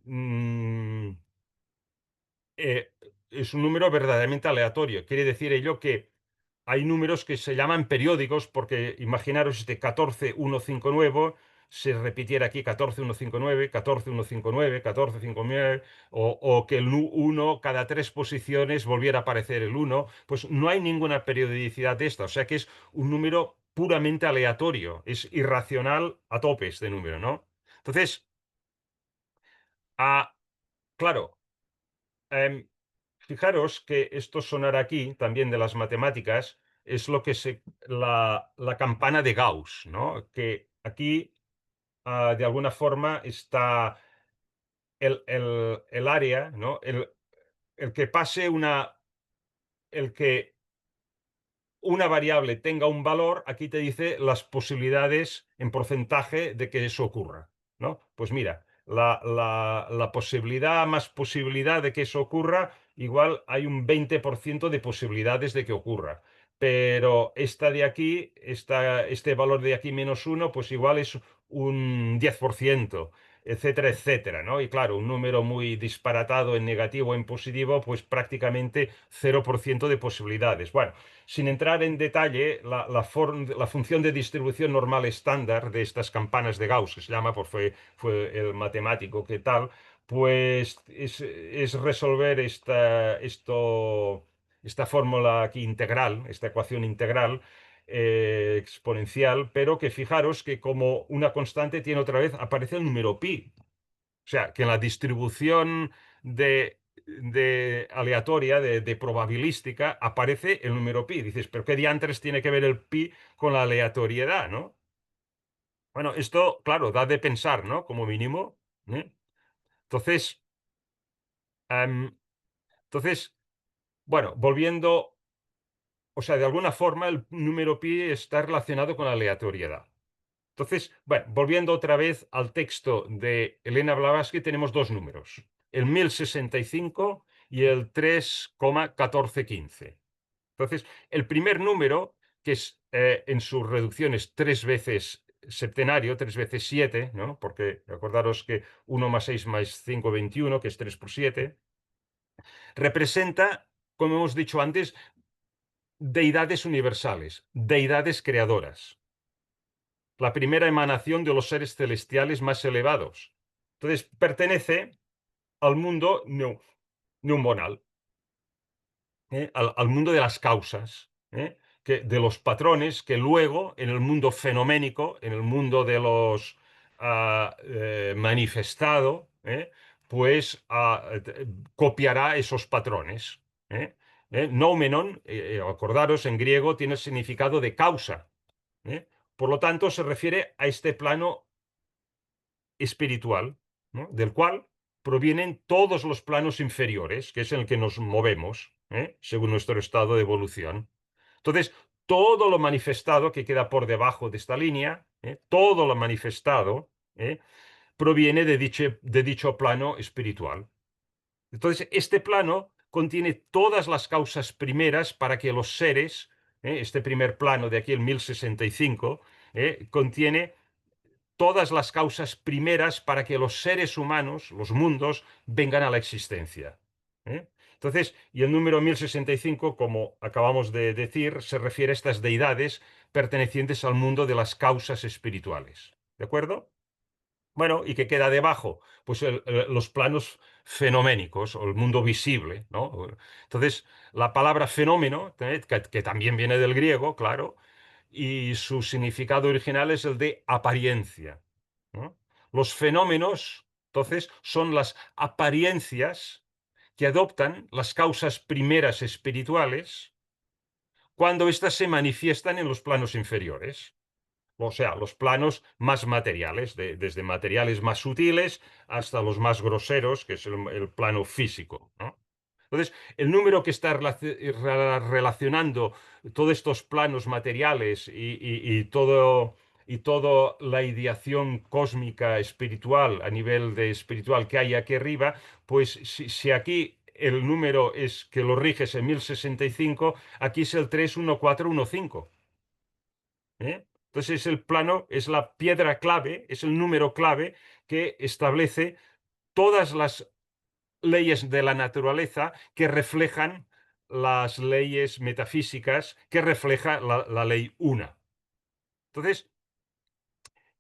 mm, eh, es un número verdaderamente aleatorio. Quiere decir ello que hay números que se llaman periódicos porque imaginaros este 14159 se repitiera aquí 14159, 14159, 14159 o que el 1 cada 3 posiciones volviera a aparecer el 1, pues no hay ninguna periodicidad de esta, o sea que es un número puramente aleatorio, es irracional a tope este número, ¿no? Entonces, claro, em, fijaros que esto sonar aquí, también de las matemáticas, es lo que la campana de Gauss, ¿no? Que aquí, de alguna forma, está el área, ¿no? El que pase el que una variable tenga un valor, aquí te dice las posibilidades en porcentaje de que eso ocurra, ¿no? Pues mira, la posibilidad más posibilidad de que eso ocurra, igual hay un 20% de posibilidades de que ocurra. Pero esta de aquí, este valor de aquí -1, pues igual es un 10%, etcétera, etcétera, ¿no? Y claro, un número muy disparatado en negativo o en positivo, pues prácticamente 0% de posibilidades. Bueno, sin entrar en detalle, la función de distribución normal estándar de estas campanas de Gauss, que se llama, pues fue el matemático que tal, pues es resolver esta fórmula aquí integral, esta ecuación integral exponencial, pero que fijaros que como una constante tiene otra vez, aparece el número pi. O sea, que en la distribución de aleatoria, de probabilística, aparece el número pi. Dices, ¿pero qué diantres tiene que ver el pi con la aleatoriedad, no? Bueno, esto, claro, da de pensar, ¿no? Como mínimo. ¿Eh? Entonces, em, entonces, bueno, volviendo, o sea, de alguna forma el número pi está relacionado con la aleatoriedad. Entonces, bueno, volviendo otra vez al texto de Elena Blavatsky, tenemos dos números, el 1065 y el 3,1415. Entonces, el primer número, que es en sus reducciones 3 veces septenario, 3 veces 7, ¿no? Porque acordaros que 1 más 6 más 5, 21, que es 3 por 7, representa, como hemos dicho antes, deidades universales, deidades creadoras, la primera emanación de los seres celestiales más elevados. Entonces, pertenece al mundo neumonal, al mundo de las causas, de los patrones que luego en el mundo fenoménico, en el mundo de los manifestado, pues copiará esos patrones. Noumenon, acordaros, en griego tiene el significado de causa. ¿Eh? Por lo tanto, se refiere a este plano espiritual, ¿no? Del cual provienen todos los planos inferiores, que es en el que nos movemos, según nuestro estado de evolución. Entonces, todo lo manifestado que queda por debajo de esta línea, todo lo manifestado, proviene de dicho plano espiritual. Entonces, este plano contiene todas las causas primeras para que los seres, este primer plano de aquí, el 1065, contiene todas las causas primeras para que los seres humanos, los mundos, vengan a la existencia. ¿Eh? Entonces, y el número 1065, como acabamos de decir, se refiere a estas deidades pertenecientes al mundo de las causas espirituales. ¿De acuerdo? Bueno, ¿y qué queda debajo? Pues los planos fenoménicos o el mundo visible, ¿no? Entonces, la palabra fenómeno, que también viene del griego, claro, y su significado original es el de apariencia, ¿no? Los fenómenos, entonces, son las apariencias que adoptan las causas primeras espirituales cuando éstas se manifiestan en los planos inferiores. O sea, los planos más materiales, desde materiales más sutiles hasta los más groseros, que es el plano físico, ¿no? Entonces, el número que está relacionando todos estos planos materiales y toda la ideación cósmica espiritual a nivel de espiritual que hay aquí arriba, pues si aquí el número es que lo riges en 1065, aquí es el 31415. ¿Eh? Entonces es el plano, es la piedra clave, es el número clave que establece todas las leyes de la naturaleza que reflejan las leyes metafísicas que refleja la ley una. Entonces,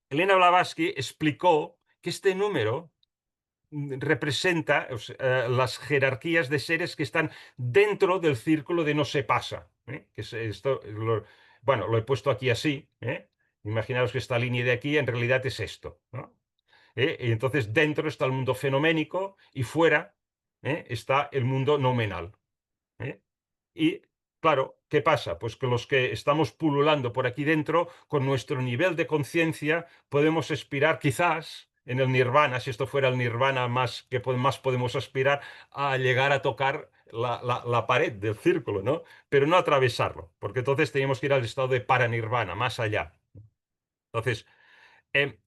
Elena Blavatsky explicó que este número representa, o sea, las jerarquías de seres que están dentro del círculo de no se pasa. Que es esto, bueno, lo he puesto aquí así. Imaginaos que esta línea de aquí en realidad es esto, ¿no? Y entonces dentro está el mundo fenoménico y fuera está el mundo nominal. ¿Eh? Y claro, ¿qué pasa? Pues que los que estamos pululando por aquí dentro, con nuestro nivel de conciencia, podemos aspirar quizás en el nirvana, si esto fuera el nirvana más que más podemos aspirar a llegar a tocar la pared del círculo, ¿no? Pero no atravesarlo, porque entonces tenemos que ir al estado de paranirvana, más allá. Entonces,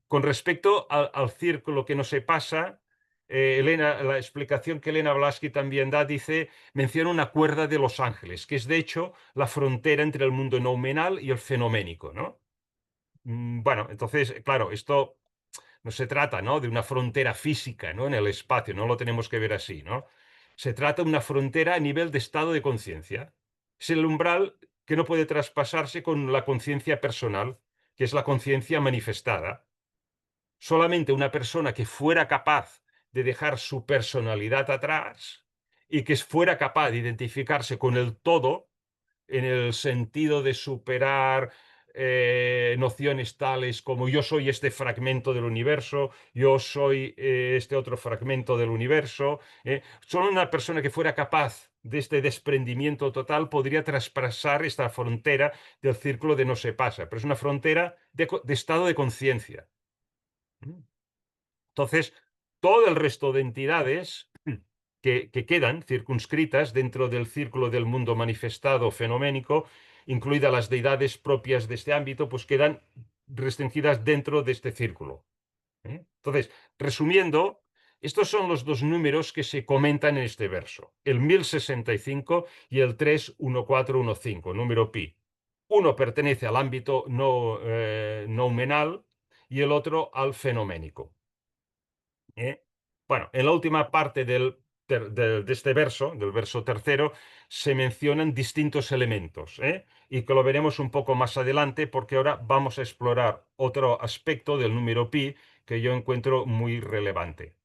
con respecto al círculo que no se pasa, la explicación que Elena Blavatsky también da, dice, menciona una cuerda de los ángeles, que es de hecho la frontera entre el mundo noumenal y el fenoménico, ¿no? Bueno, entonces, claro, esto no se trata, ¿no?, de una frontera física, ¿no?, en el espacio, no lo tenemos que ver así, ¿no? Se trata de una frontera a nivel de estado de conciencia. Es el umbral que no puede traspasarse con la conciencia personal, que es la conciencia manifestada. Solamente una persona que fuera capaz de dejar su personalidad atrás y que fuera capaz de identificarse con el todo en el sentido de superar nociones tales como yo soy este fragmento del universo, yo soy este otro fragmento del universo. Solo una persona que fuera capaz de este desprendimiento total podría traspasar esta frontera del círculo de no se pasa, pero es una frontera de estado de conciencia. Entonces, todo el resto de entidades que quedan circunscritas dentro del círculo del mundo manifestado fenoménico, incluidas las deidades propias de este ámbito, pues quedan restringidas dentro de este círculo. Entonces, resumiendo, estos son los dos números que se comentan en este verso, el 1065 y el 31415, número pi. Uno pertenece al ámbito noumenal y el otro al fenoménico. Bueno, en la última parte de este verso, del verso tercero, se mencionan distintos elementos, y que lo veremos un poco más adelante porque ahora vamos a explorar otro aspecto del número pi que yo encuentro muy relevante.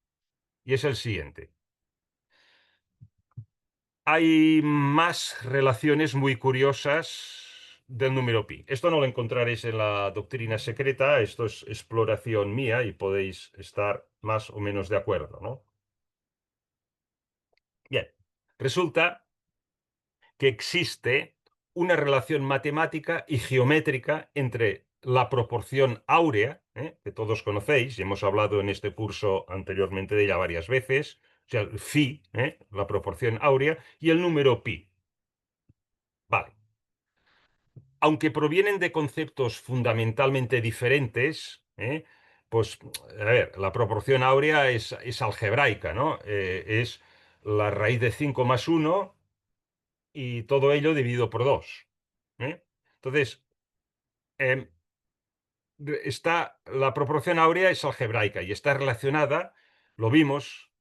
Y es el siguiente. Hay más relaciones muy curiosas del número pi. Esto no lo encontraréis en la doctrina secreta, esto es exploración mía y podéis estar más o menos de acuerdo, ¿no? Bien, resulta que existe una relación matemática y geométrica entre la proporción áurea, que todos conocéis, y hemos hablado en este curso anteriormente de ella varias veces, o sea, el phi, la proporción áurea, y el número pi. Vale. Aunque provienen de conceptos fundamentalmente diferentes, pues, a ver, la proporción áurea es algebraica, ¿no? Es la raíz de 5 más 1 y todo ello dividido por 2. Entonces, em, la proporción áurea es algebraica y está relacionada, lo vimos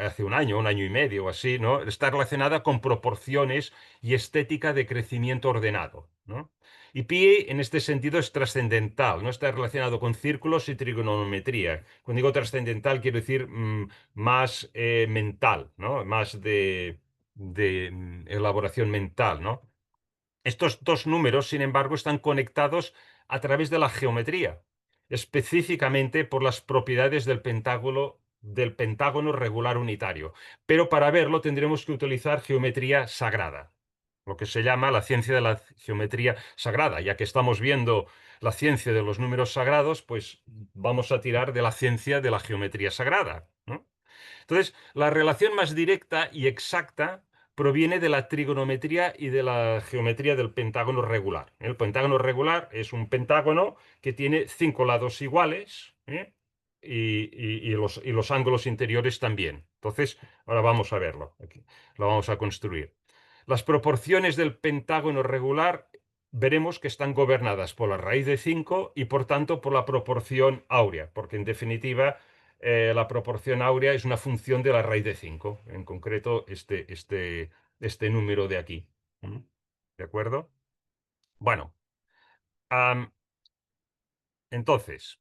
hace un año y medio o así, ¿no? Está relacionada con proporciones y estética de crecimiento ordenado, ¿no? Y pi en este sentido es trascendental, no está relacionado con círculos y trigonometría. Cuando digo trascendental quiero decir más mental, ¿no? Más de elaboración mental, ¿no? Estos dos números, sin embargo, están conectados a través de la geometría, específicamente por las propiedades del pentágono regular unitario. Pero para verlo tendremos que utilizar geometría sagrada, lo que se llama la ciencia de la geometría sagrada. Ya que estamos viendo la ciencia de los números sagrados, pues vamos a tirar de la ciencia de la geometría sagrada, ¿no? Entonces, la relación más directa y exacta proviene de la trigonometría y de la geometría del pentágono regular. El pentágono regular es un pentágono que tiene 5 lados iguales, ¿eh? Y los ángulos interiores también. Entonces, ahora vamos a verlo. Aquí, lo vamos a construir. Las proporciones del pentágono regular veremos que están gobernadas por la raíz de 5 y por tanto por la proporción áurea, porque en definitiva la proporción áurea es una función de la raíz de 5, en concreto este número de aquí. ¿Mm? ¿De acuerdo? Bueno, am, entonces,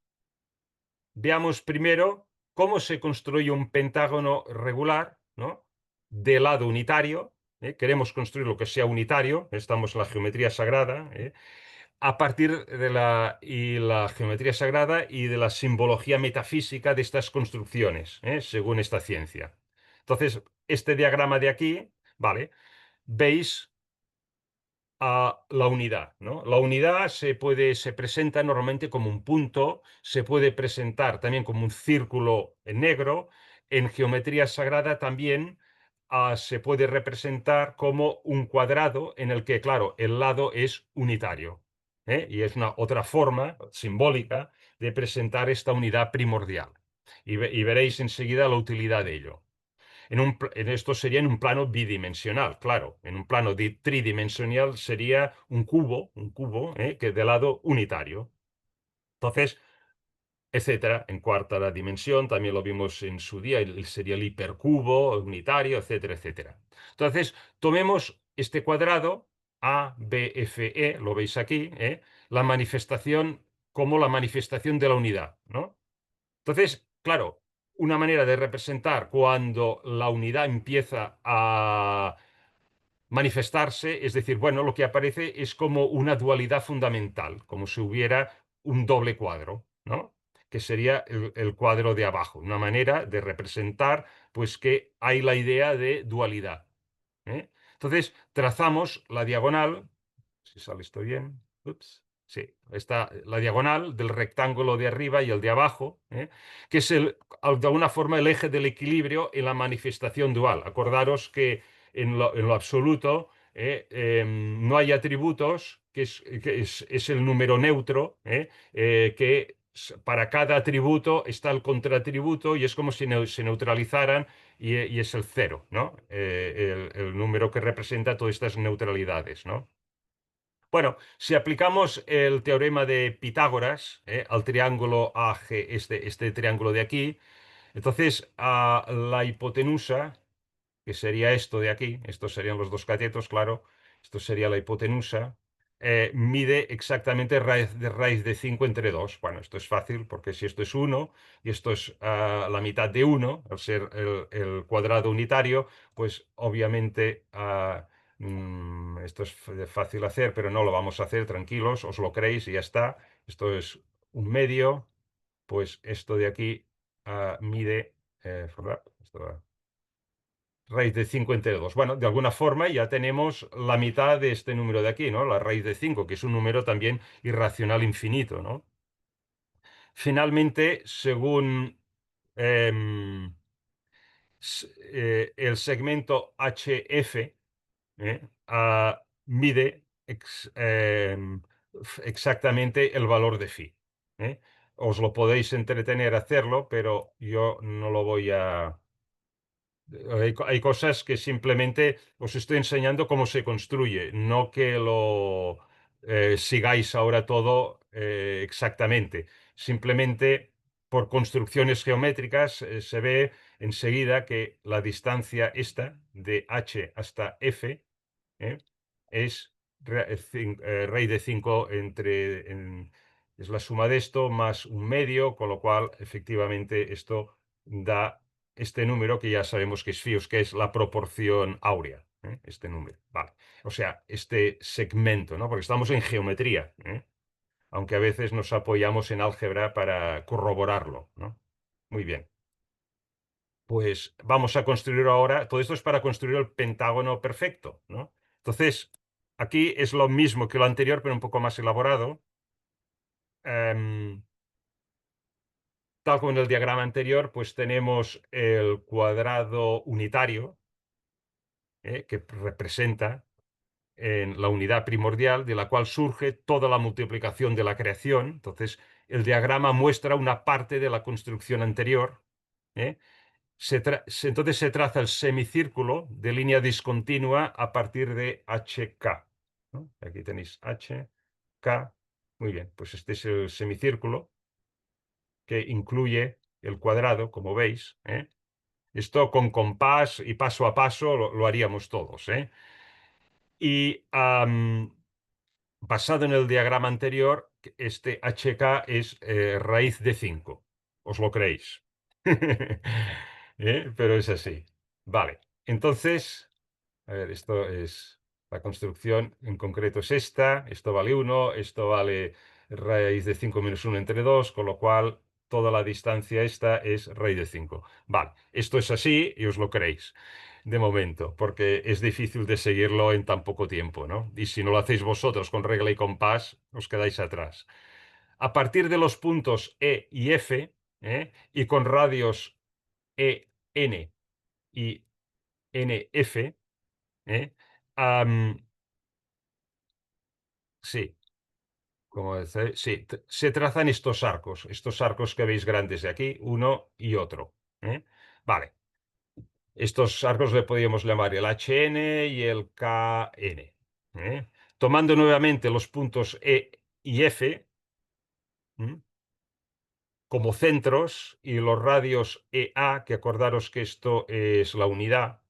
veamos primero cómo se construye un pentágono regular, ¿no? De lado unitario. Queremos construir lo que sea unitario, estamos en la geometría sagrada, a partir de la geometría sagrada y de la simbología metafísica de estas construcciones, según esta ciencia. Entonces, este diagrama de aquí, ¿vale? Veis a la unidad, ¿no? La unidad se presenta normalmente como un punto, se puede presentar también como un círculo en negro. En geometría sagrada también se puede representar como un cuadrado en el que, claro, el lado es unitario, ¿eh? Y es una otra forma simbólica de presentar esta unidad primordial. Y veréis enseguida la utilidad de ello. Esto sería en un plano bidimensional, claro. En un plano tridimensional sería un cubo, que de lado unitario. Entonces, etcétera, en cuarta dimensión, también lo vimos en su día, sería el hipercubo unitario, etcétera, etcétera. Entonces, tomemos este cuadrado ABFE, lo veis aquí, la manifestación como la manifestación de la unidad, ¿no? Entonces, claro, una manera de representar cuando la unidad empieza a manifestarse, es decir, bueno, lo que aparece es como una dualidad fundamental, como si hubiera un doble cuadro, ¿no? Que sería el cuadro de abajo, una manera de representar, pues que hay la idea de dualidad, ¿eh? Entonces, trazamos la diagonal, si sale esto bien, ups, sí, está la diagonal del rectángulo de arriba y el de abajo, que es de alguna forma el eje del equilibrio en la manifestación dual. Acordaros que en lo absoluto no hay atributos, que es el número neutro, que para cada atributo está el contraatributo y es como si se neutralizaran y es el cero, ¿no? El número que representa todas estas neutralidades, ¿no? Bueno, si aplicamos el teorema de Pitágoras al triángulo AG, este triángulo de aquí, entonces a la hipotenusa, que sería esto de aquí, estos serían los dos catetos, claro, esto sería la hipotenusa, mide exactamente raíz de 5 entre 2. Bueno, esto es fácil porque si esto es 1 y esto es la mitad de 1, al ser el cuadrado unitario, pues obviamente esto es fácil hacer, pero no lo vamos a hacer, tranquilos, os lo creéis y ya está. Esto es un medio, pues esto de aquí mide... esto raíz de 5 entre 2. Bueno, de alguna forma ya tenemos la mitad de este número de aquí, ¿no? La raíz de 5, que es un número también irracional infinito, ¿no? Finalmente, según em, el segmento HF, mide exactamente el valor de phi. ¿Eh? Os lo podéis entretener a hacerlo, pero yo no lo voy a... Hay cosas que simplemente os estoy enseñando cómo se construye, no que lo sigáis ahora todo exactamente. Simplemente por construcciones geométricas se ve enseguida que la distancia esta de h hasta f es raíz de 5 es la suma de esto más un medio, con lo cual efectivamente esto da este número que ya sabemos que es fios, que es la proporción áurea, este número, vale. O sea, este segmento, ¿no? Porque estamos en geometría, aunque a veces nos apoyamos en álgebra para corroborarlo, ¿no? Muy bien. Pues vamos a construir ahora, todo esto es para construir el pentágono perfecto, ¿no? Entonces, aquí es lo mismo que lo anterior, pero un poco más elaborado. Tal como en el diagrama anterior, pues tenemos el cuadrado unitario, que representa en la unidad primordial, de la cual surge toda la multiplicación de la creación. Entonces, el diagrama muestra una parte de la construcción anterior. ¿eh? Entonces se traza el semicírculo de línea discontinua a partir de HK, ¿no? Aquí tenéis HK. Muy bien, pues este es el semicírculo que incluye el cuadrado, como veis. Esto con compás y paso a paso lo haríamos todos. Y basado en el diagrama anterior, este HK es raíz de 5. ¿Os lo creéis? Pero es así. Vale. Entonces, a ver, esto es la construcción en concreto es esta. Esto vale 1, esto vale raíz de 5 menos 1 entre 2, con lo cual toda la distancia esta es raíz de 5. Vale, esto es así y os lo creéis de momento, porque es difícil de seguirlo en tan poco tiempo, ¿no? Y si no lo hacéis vosotros con regla y compás, os quedáis atrás. A partir de los puntos E y F, y con radios EN y NF, ¿eh? Sí, como decir, sí, se trazan estos arcos que veis grandes de aquí, uno y otro. Vale, estos arcos le podríamos llamar el HN y el KN. Tomando nuevamente los puntos E y F como centros y los radios EA, que acordaros que esto es la unidad,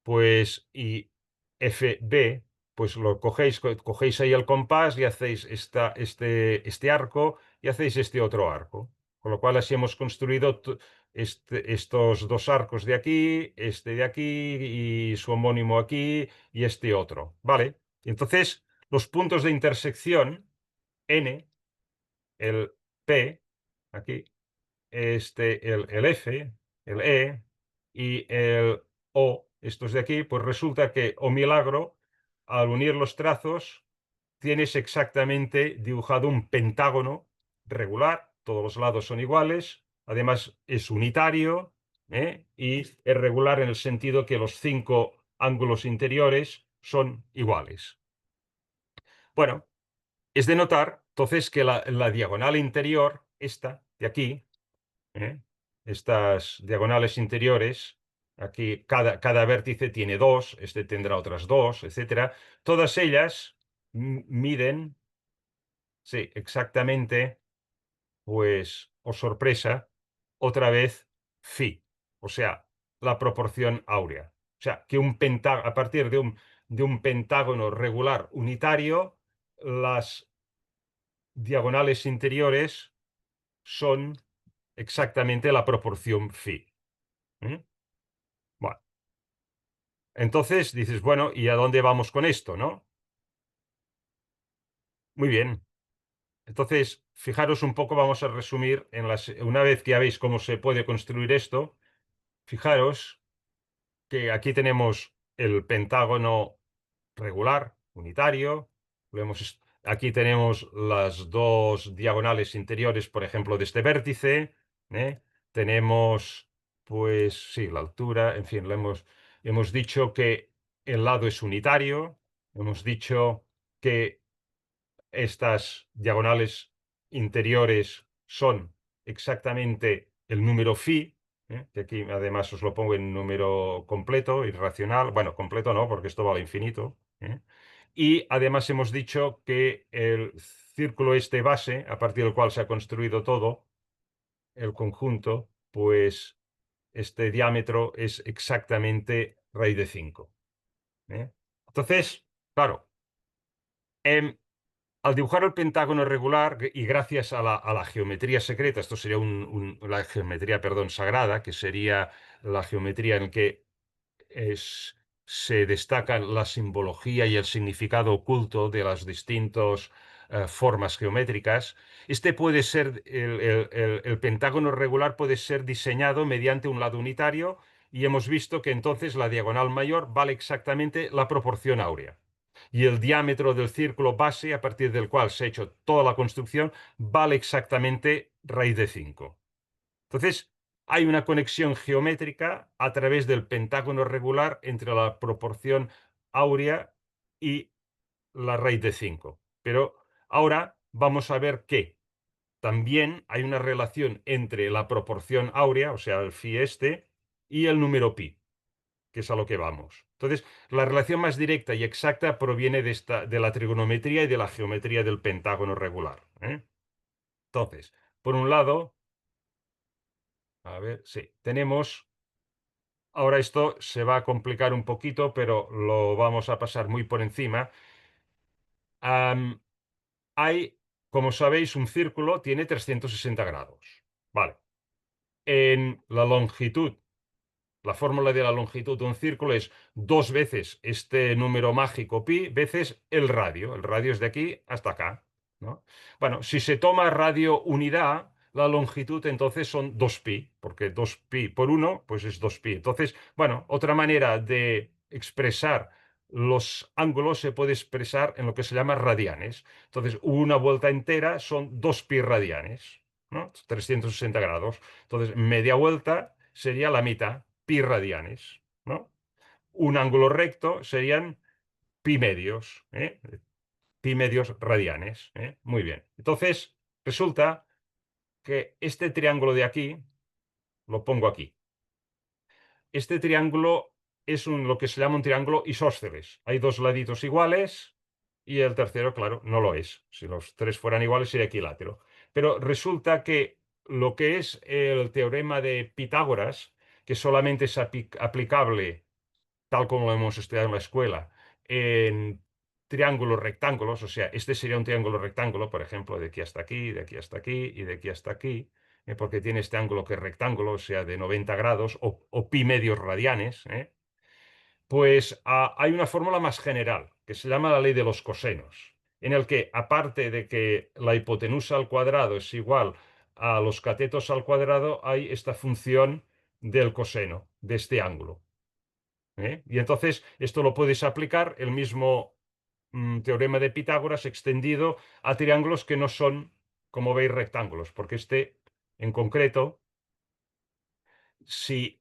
pues y FB, pues lo cogéis ahí el compás y hacéis este arco y hacéis este otro arco. Con lo cual así hemos construido estos dos arcos de aquí, este de aquí y su homónimo aquí y este otro. ¿Vale? Entonces, los puntos de intersección, N, el P, aquí, el F, el E y el O, estos de aquí, pues resulta que, o milagro, al unir los trazos, tienes exactamente dibujado un pentágono regular, todos los lados son iguales, además es unitario, y es regular en el sentido que los 5 ángulos interiores son iguales. Bueno, es de notar, entonces, que la diagonal interior, esta de aquí, estas diagonales interiores, aquí cada vértice tiene 2, este tendrá otras 2, etcétera. Todas ellas miden, sí, exactamente, pues, oh sorpresa, otra vez phi, o sea, la proporción áurea. O sea, que a partir de un pentágono regular unitario, las diagonales interiores son exactamente la proporción phi. Bueno, entonces dices, bueno, ¿y a dónde vamos con esto, no? Muy bien. Entonces, fijaros un poco, vamos a resumir, una vez que ya veis cómo se puede construir esto, fijaros que aquí tenemos el pentágono regular, unitario, aquí tenemos las dos diagonales interiores, por ejemplo, de este vértice, tenemos, pues sí, la altura, en fin, hemos dicho que el lado es unitario, hemos dicho que estas diagonales interiores son exactamente el número phi, que aquí además os lo pongo en número completo, irracional, bueno, completo no, porque esto vale infinito, Y además hemos dicho que el círculo este base, a partir del cual se ha construido todo, el conjunto, pues este diámetro es exactamente raíz de 5. Entonces, claro, em, al dibujar el pentágono regular y gracias a la geometría secreta, esto sería la geometría, perdón, sagrada, que sería la geometría en que se destaca la simbología y el significado oculto de las distintas formas geométricas. Este puede ser, el pentágono regular puede ser diseñado mediante un lado unitario y hemos visto que entonces la diagonal mayor vale exactamente la proporción áurea. Y el diámetro del círculo base, a partir del cual se ha hecho toda la construcción, vale exactamente raíz de 5. Entonces, hay una conexión geométrica a través del pentágono regular entre la proporción áurea y la raíz de 5. Pero ahora vamos a ver que también hay una relación entre la proporción áurea, o sea, el phi este, y el número pi, que es a lo que vamos. Entonces, la relación más directa y exacta proviene de la trigonometría y de la geometría del pentágono regular. Entonces, por un lado, a ver, sí, tenemos. Ahora esto se va a complicar un poquito, pero lo vamos a pasar muy por encima. Am, hay, como sabéis, un círculo tiene 360 grados. Vale. En la longitud, la fórmula de la longitud de un círculo es 2 veces este número mágico pi veces el radio. El radio es de aquí hasta acá, ¿no? Bueno, si se toma radio unidad, la longitud entonces son 2pi, porque 2pi por 1 pues es 2pi. Entonces, bueno, otra manera de expresar los ángulos se puede expresar en lo que se llama radianes. Entonces, una vuelta entera son 2pi radianes, ¿no? 360 grados. Entonces, media vuelta sería la mitad, pi radianes, ¿no? Un ángulo recto serían pi medios, pi medios radianes, ¿eh? Muy bien. Entonces, resulta que este triángulo de aquí, lo pongo aquí. Este triángulo es lo que se llama un triángulo isósceles. Hay dos laditos iguales y el tercero, claro, no lo es. Si los tres fueran iguales sería equilátero. Pero resulta que lo que es el teorema de Pitágoras, que solamente es aplicable, tal como lo hemos estudiado en la escuela, en triángulos rectángulos, o sea, este sería un triángulo rectángulo, por ejemplo, de aquí hasta aquí, de aquí hasta aquí y de aquí hasta aquí, porque tiene este ángulo que es rectángulo, o sea, de 90 grados o pi medios radianes, pues hay una fórmula más general, que se llama la ley de los cosenos, en el que, aparte de que la hipotenusa al cuadrado es igual a los catetos al cuadrado, hay esta función del coseno de este ángulo. Y entonces esto lo puedes aplicar, el mismo teorema de Pitágoras extendido a triángulos que no son, como veis, rectángulos, porque este en concreto, si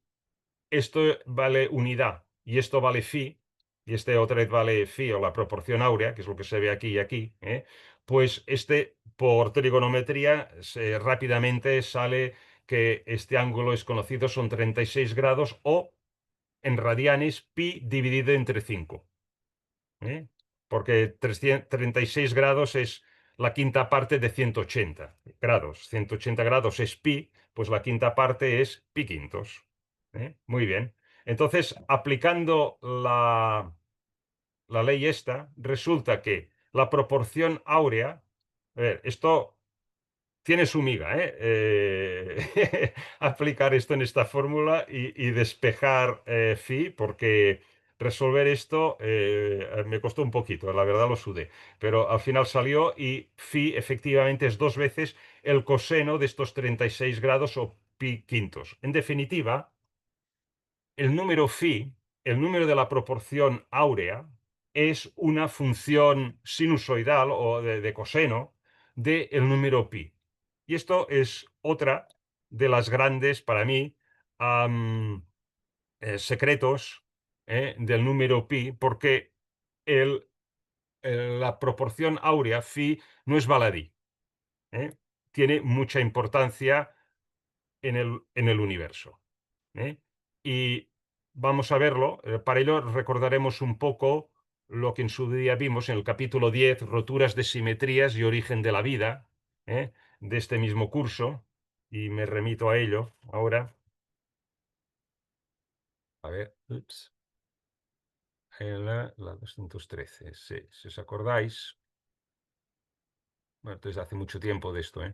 esto vale unidad y esto vale phi, y este otra vez vale phi o la proporción áurea, que es lo que se ve aquí y aquí, pues este por trigonometría rápidamente sale que este ángulo es conocido, son 36 grados o en radianes pi dividido entre 5. Porque 36 grados es la quinta parte de 180 grados. 180 grados es pi, pues la quinta parte es pi quintos. Muy bien. Entonces, aplicando la ley esta, resulta que la proporción áurea, a ver, esto tiene su miga, aplicar esto en esta fórmula y despejar phi, porque resolver esto me costó un poquito, la verdad lo sudé, pero al final salió y phi efectivamente es 2 veces el coseno de estos 36 grados o pi quintos. En definitiva, el número phi, el número de la proporción áurea, es una función sinusoidal o de coseno del número pi. Y esto es otra de las grandes, para mí, secretos del número pi, porque la proporción áurea, phi, no es baladí. ¿eh? Tiene mucha importancia en el universo. ¿eh? Y vamos a verlo. Para ello recordaremos un poco lo que en su día vimos en el capítulo 10, roturas de simetrías y origen de la vida, de este mismo curso, y me remito a ello ahora. A ver, ups. La 213, sí, si os acordáis. Bueno, entonces hace mucho tiempo de esto, ¿eh?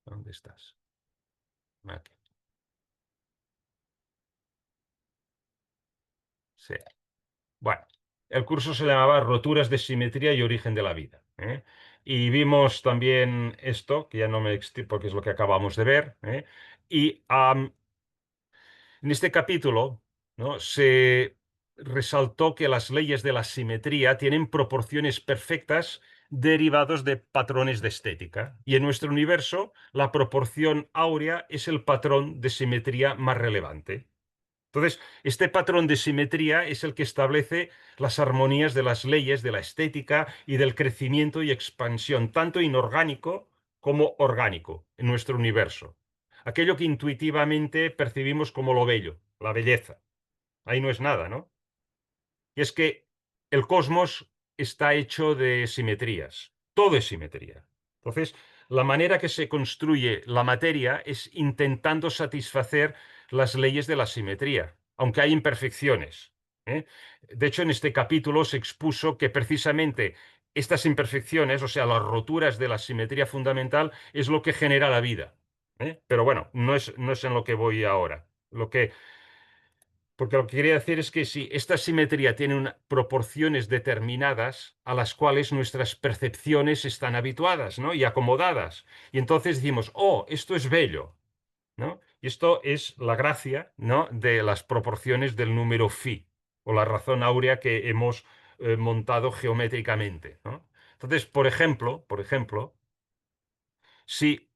¿Dónde estás? Aquí. Sí. Bueno, el curso se llamaba Roturas de simetría y origen de la vida, ¿eh? Y vimos también esto, que ya no me extiendo porque es lo que acabamos de ver, ¿eh? Y en este capítulo, ¿no?, se resaltó que las leyes de la simetría tienen proporciones perfectas derivados de patrones de estética. Y en nuestro universo, la proporción áurea es el patrón de simetría más relevante. Entonces, este patrón de simetría es el que establece las armonías de las leyes de la estética y del crecimiento y expansión, tanto inorgánico como orgánico, en nuestro universo. Aquello que intuitivamente percibimos como lo bello, la belleza. Ahí no es nada, ¿no? Y es que el cosmos está hecho de simetrías. Todo es simetría. Entonces, la manera que se construye la materia es intentando satisfacer las leyes de la simetría, aunque hay imperfecciones, ¿eh? De hecho, en este capítulo se expuso que precisamente estas imperfecciones, o sea, las roturas de la simetría fundamental, es lo que genera la vida, ¿eh? Pero bueno, no es en lo que voy ahora. Porque lo que quería decir es que si esta simetría tiene proporciones determinadas a las cuales nuestras percepciones están habituadas, ¿no?, y acomodadas. Y entonces decimos, oh, esto es bello, ¿no? Y esto es la gracia, ¿no?, de las proporciones del número phi, o la razón áurea que hemos montado geométricamente, ¿no? Entonces, por ejemplo, si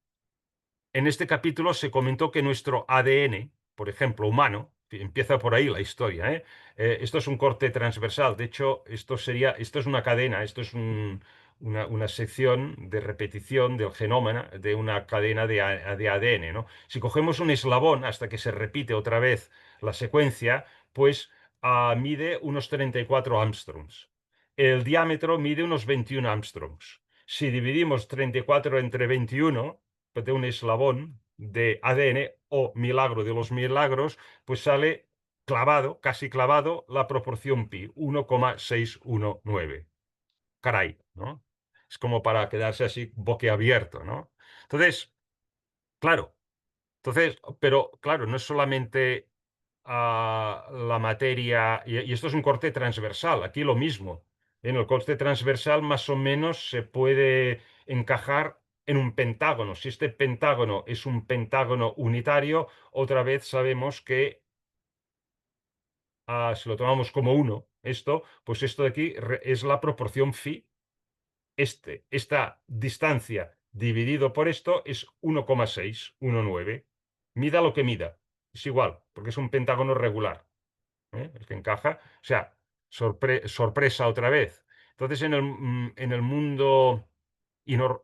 en este capítulo se comentó que nuestro ADN, por ejemplo, humano, empieza por ahí la historia, ¿eh? Esto es un corte transversal. De hecho, esto es una cadena, esto es una sección de repetición del genoma de una cadena de ADN, ¿no? Si cogemos un eslabón hasta que se repite otra vez la secuencia, pues mide unos 34 Armstrongs. El diámetro mide unos 21 Armstrongs. Si dividimos 34 entre 21, de un eslabón de ADN o milagro de los milagros, pues sale clavado, casi clavado, la proporción pi, 1,619. Caray, ¿no? Es como para quedarse así boquiabierto, ¿no? Entonces, claro, pero claro, no es solamente la materia, y esto es un corte transversal, aquí lo mismo. En el corte transversal más o menos se puede encajar en un pentágono. Si este pentágono es un pentágono unitario, otra vez sabemos que si lo tomamos como uno, pues esto de aquí es la proporción phi. Esta distancia dividido por esto es 1,619. Mida lo que mida. Es igual, porque es un pentágono regular, el que encaja. O sea, sorpresa otra vez. Entonces, en el mundo inor-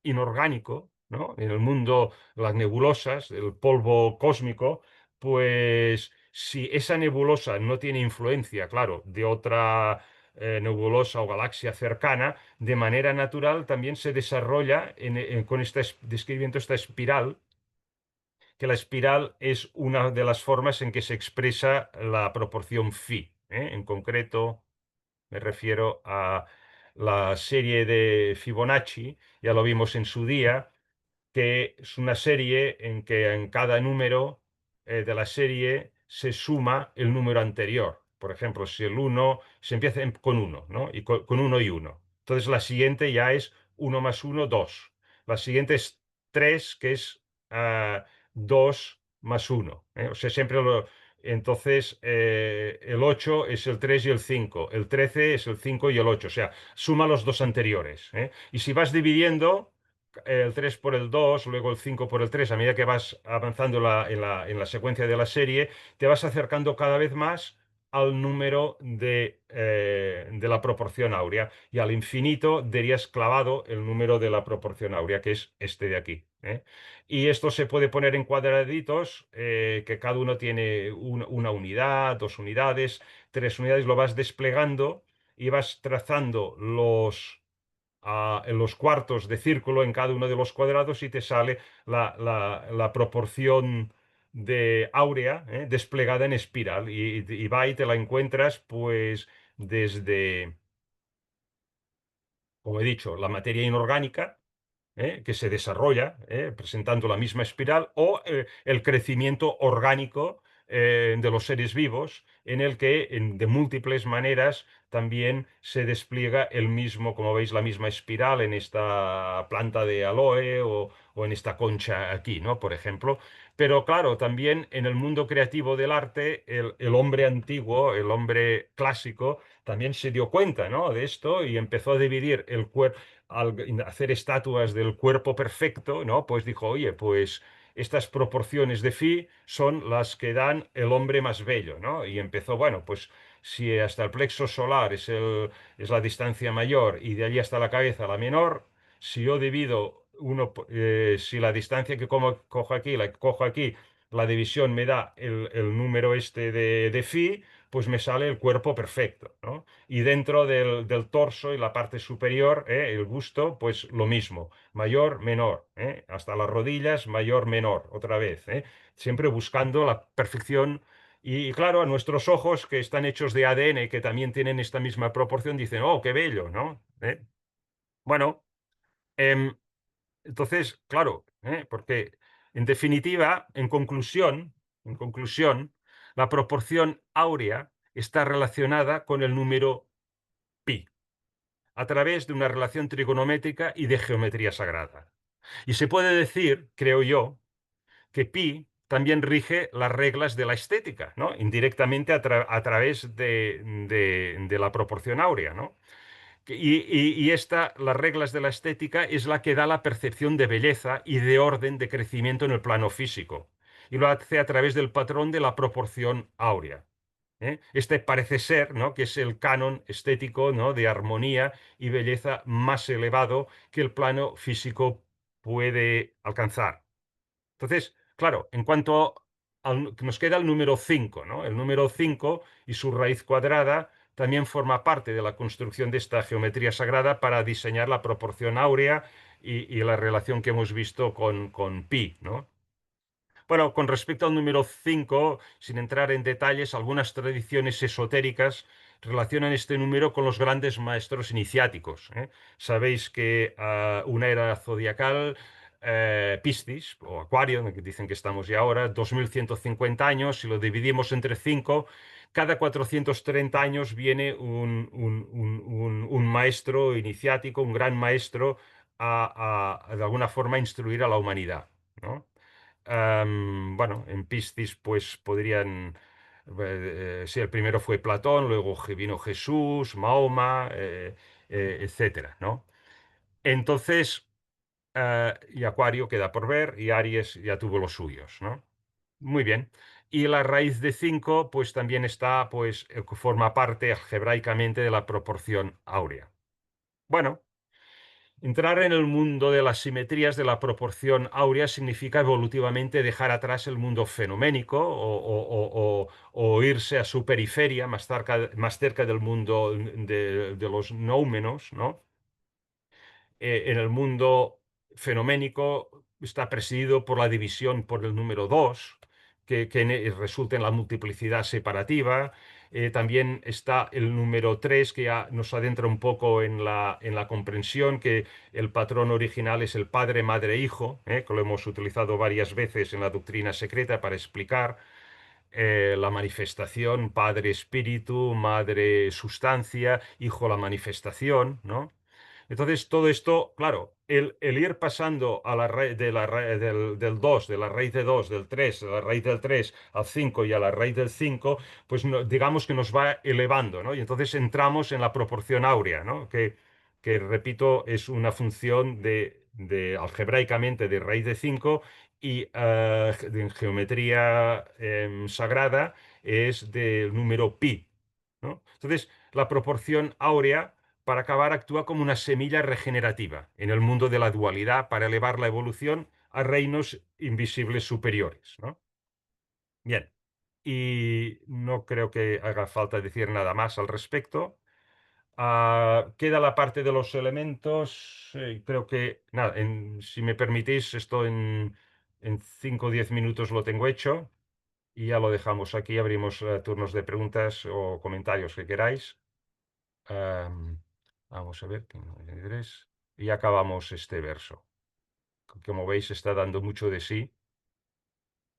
inorgánico, ¿no?, en el mundo, las nebulosas, el polvo cósmico, pues si esa nebulosa no tiene influencia, claro, de otra nebulosa o galaxia cercana, de manera natural también se desarrolla describiendo esta espiral, que la espiral es una de las formas en que se expresa la proporción phi, ¿eh? En concreto, me refiero a la serie de Fibonacci, ya lo vimos en su día, que es una serie en que en cada número de la serie se suma el número anterior. Por ejemplo, si el uno se empieza con uno, ¿no? Y con 1 y 1. Entonces la siguiente ya es 1 más 1, 2. La siguiente es 3, que es 2 más 1. O sea, Entonces, el 8 es el 3 y el 5. El 13 es el 5 y el 8. O sea, suma los dos anteriores, ¿eh? Y si vas dividiendo el 3 por el 2, luego el 5 por el 3, a medida que vas avanzando en la secuencia de la serie, te vas acercando cada vez más al número de la proporción áurea, y al infinito darías clavado el número de la proporción áurea, que es este de aquí. ¿eh? Y esto se puede poner en cuadraditos, que cada uno tiene una unidad, 2 unidades, 3 unidades, lo vas desplegando y vas trazando en los cuartos de círculo en cada uno de los cuadrados y te sale la proporción de áurea, desplegada en espiral y va y te la encuentras pues desde, como he dicho, la materia inorgánica, que se desarrolla, presentando la misma espiral, o el crecimiento orgánico de los seres vivos, en el que de múltiples maneras también se despliega el mismo, como veis, la misma espiral en esta planta de aloe o en esta concha aquí, ¿no? Por ejemplo. Pero claro, también en el mundo creativo del arte, el hombre antiguo, el hombre clásico, también se dio cuenta, ¿no? De esto y empezó a dividir el cuerpo al hacer estatuas del cuerpo perfecto, ¿no? Pues dijo, oye, pues estas proporciones de phi son las que dan el hombre más bello, ¿no? Y empezó, bueno, pues si hasta el plexo solar es la distancia mayor y de allí hasta la cabeza la menor, si yo divido si la distancia que cojo aquí, la que cojo aquí, la división me da el número este de phi, pues me sale el cuerpo perfecto, ¿no? Y dentro del torso y la parte superior, el busto, pues lo mismo, mayor, menor, hasta las rodillas, mayor, menor, otra vez, siempre buscando la perfección. Y claro, a nuestros ojos, que están hechos de ADN, que también tienen esta misma proporción, dicen, oh, qué bello, ¿no? Bueno, em, entonces, claro, porque en definitiva, en conclusión, la proporción áurea está relacionada con el número pi, a través de una relación trigonométrica y de geometría sagrada. Y se puede decir, creo yo, que pi también rige las reglas de la estética, ¿no? Indirectamente a través de la proporción áurea, ¿no? Las reglas de la estética es la que da la percepción de belleza y de orden de crecimiento en el plano físico. Y lo hace a través del patrón de la proporción áurea. Este parece ser, ¿no?, que es el canon estético, ¿no?, de armonía y belleza más elevado que el plano físico puede alcanzar. Entonces, claro, en cuanto nos queda el número 5, ¿no? El número 5 y su raíz cuadrada también forma parte de la construcción de esta geometría sagrada para diseñar la proporción áurea y la relación que hemos visto con pi, ¿no? Bueno, con respecto al número 5, sin entrar en detalles, algunas tradiciones esotéricas relacionan este número con los grandes maestros iniciáticos. Sabéis que una era zodiacal, Piscis o Acuario, en el que dicen que estamos ya ahora, 2150 años, si lo dividimos entre 5, cada 430 años viene un maestro iniciático, un gran maestro, de alguna forma instruir a la humanidad, ¿no? Bueno, en Piscis pues podrían, sí, el primero fue Platón, luego vino Jesús, Mahoma, etcétera, ¿no? Entonces, y Acuario queda por ver y Aries ya tuvo los suyos, ¿no? Muy bien. Y la raíz de 5 pues también está, pues, forma parte algebraicamente de la proporción áurea. Bueno. Entrar en el mundo de las simetrías de la proporción áurea significa evolutivamente dejar atrás el mundo fenoménico o irse a su periferia, más cerca del mundo de los noúmenos, ¿no? En el mundo fenoménico está presidido por la división por el número 2, que resulta en la multiplicidad separativa. También está el número 3, que ya nos adentra un poco en la comprensión que el patrón original es el padre, madre, hijo, que lo hemos utilizado varias veces en la doctrina secreta para explicar la manifestación, padre espíritu, madre sustancia, hijo la manifestación, ¿no? Entonces, todo esto, claro, el ir pasando a la raíz del 2, de la raíz de 2, del 3, de la raíz del 3 al 5 y a la raíz del 5, pues digamos que nos va elevando, ¿no? Y entonces entramos en la proporción áurea, ¿no? Que repito, es una función algebraicamente de raíz de 5 y en geometría sagrada es del número pi, ¿no? Entonces, la proporción áurea, para acabar, actúa como una semilla regenerativa en el mundo de la dualidad para elevar la evolución a reinos invisibles superiores, ¿no? Bien, y no creo que haga falta decir nada más al respecto. Queda la parte de los elementos. Creo que, nada, si me permitís, esto en 5 o 10 minutos lo tengo hecho y ya lo dejamos aquí. Abrimos turnos de preguntas o comentarios que queráis. Am, Vamos a ver, 53, y acabamos este verso. Como veis, está dando mucho de sí.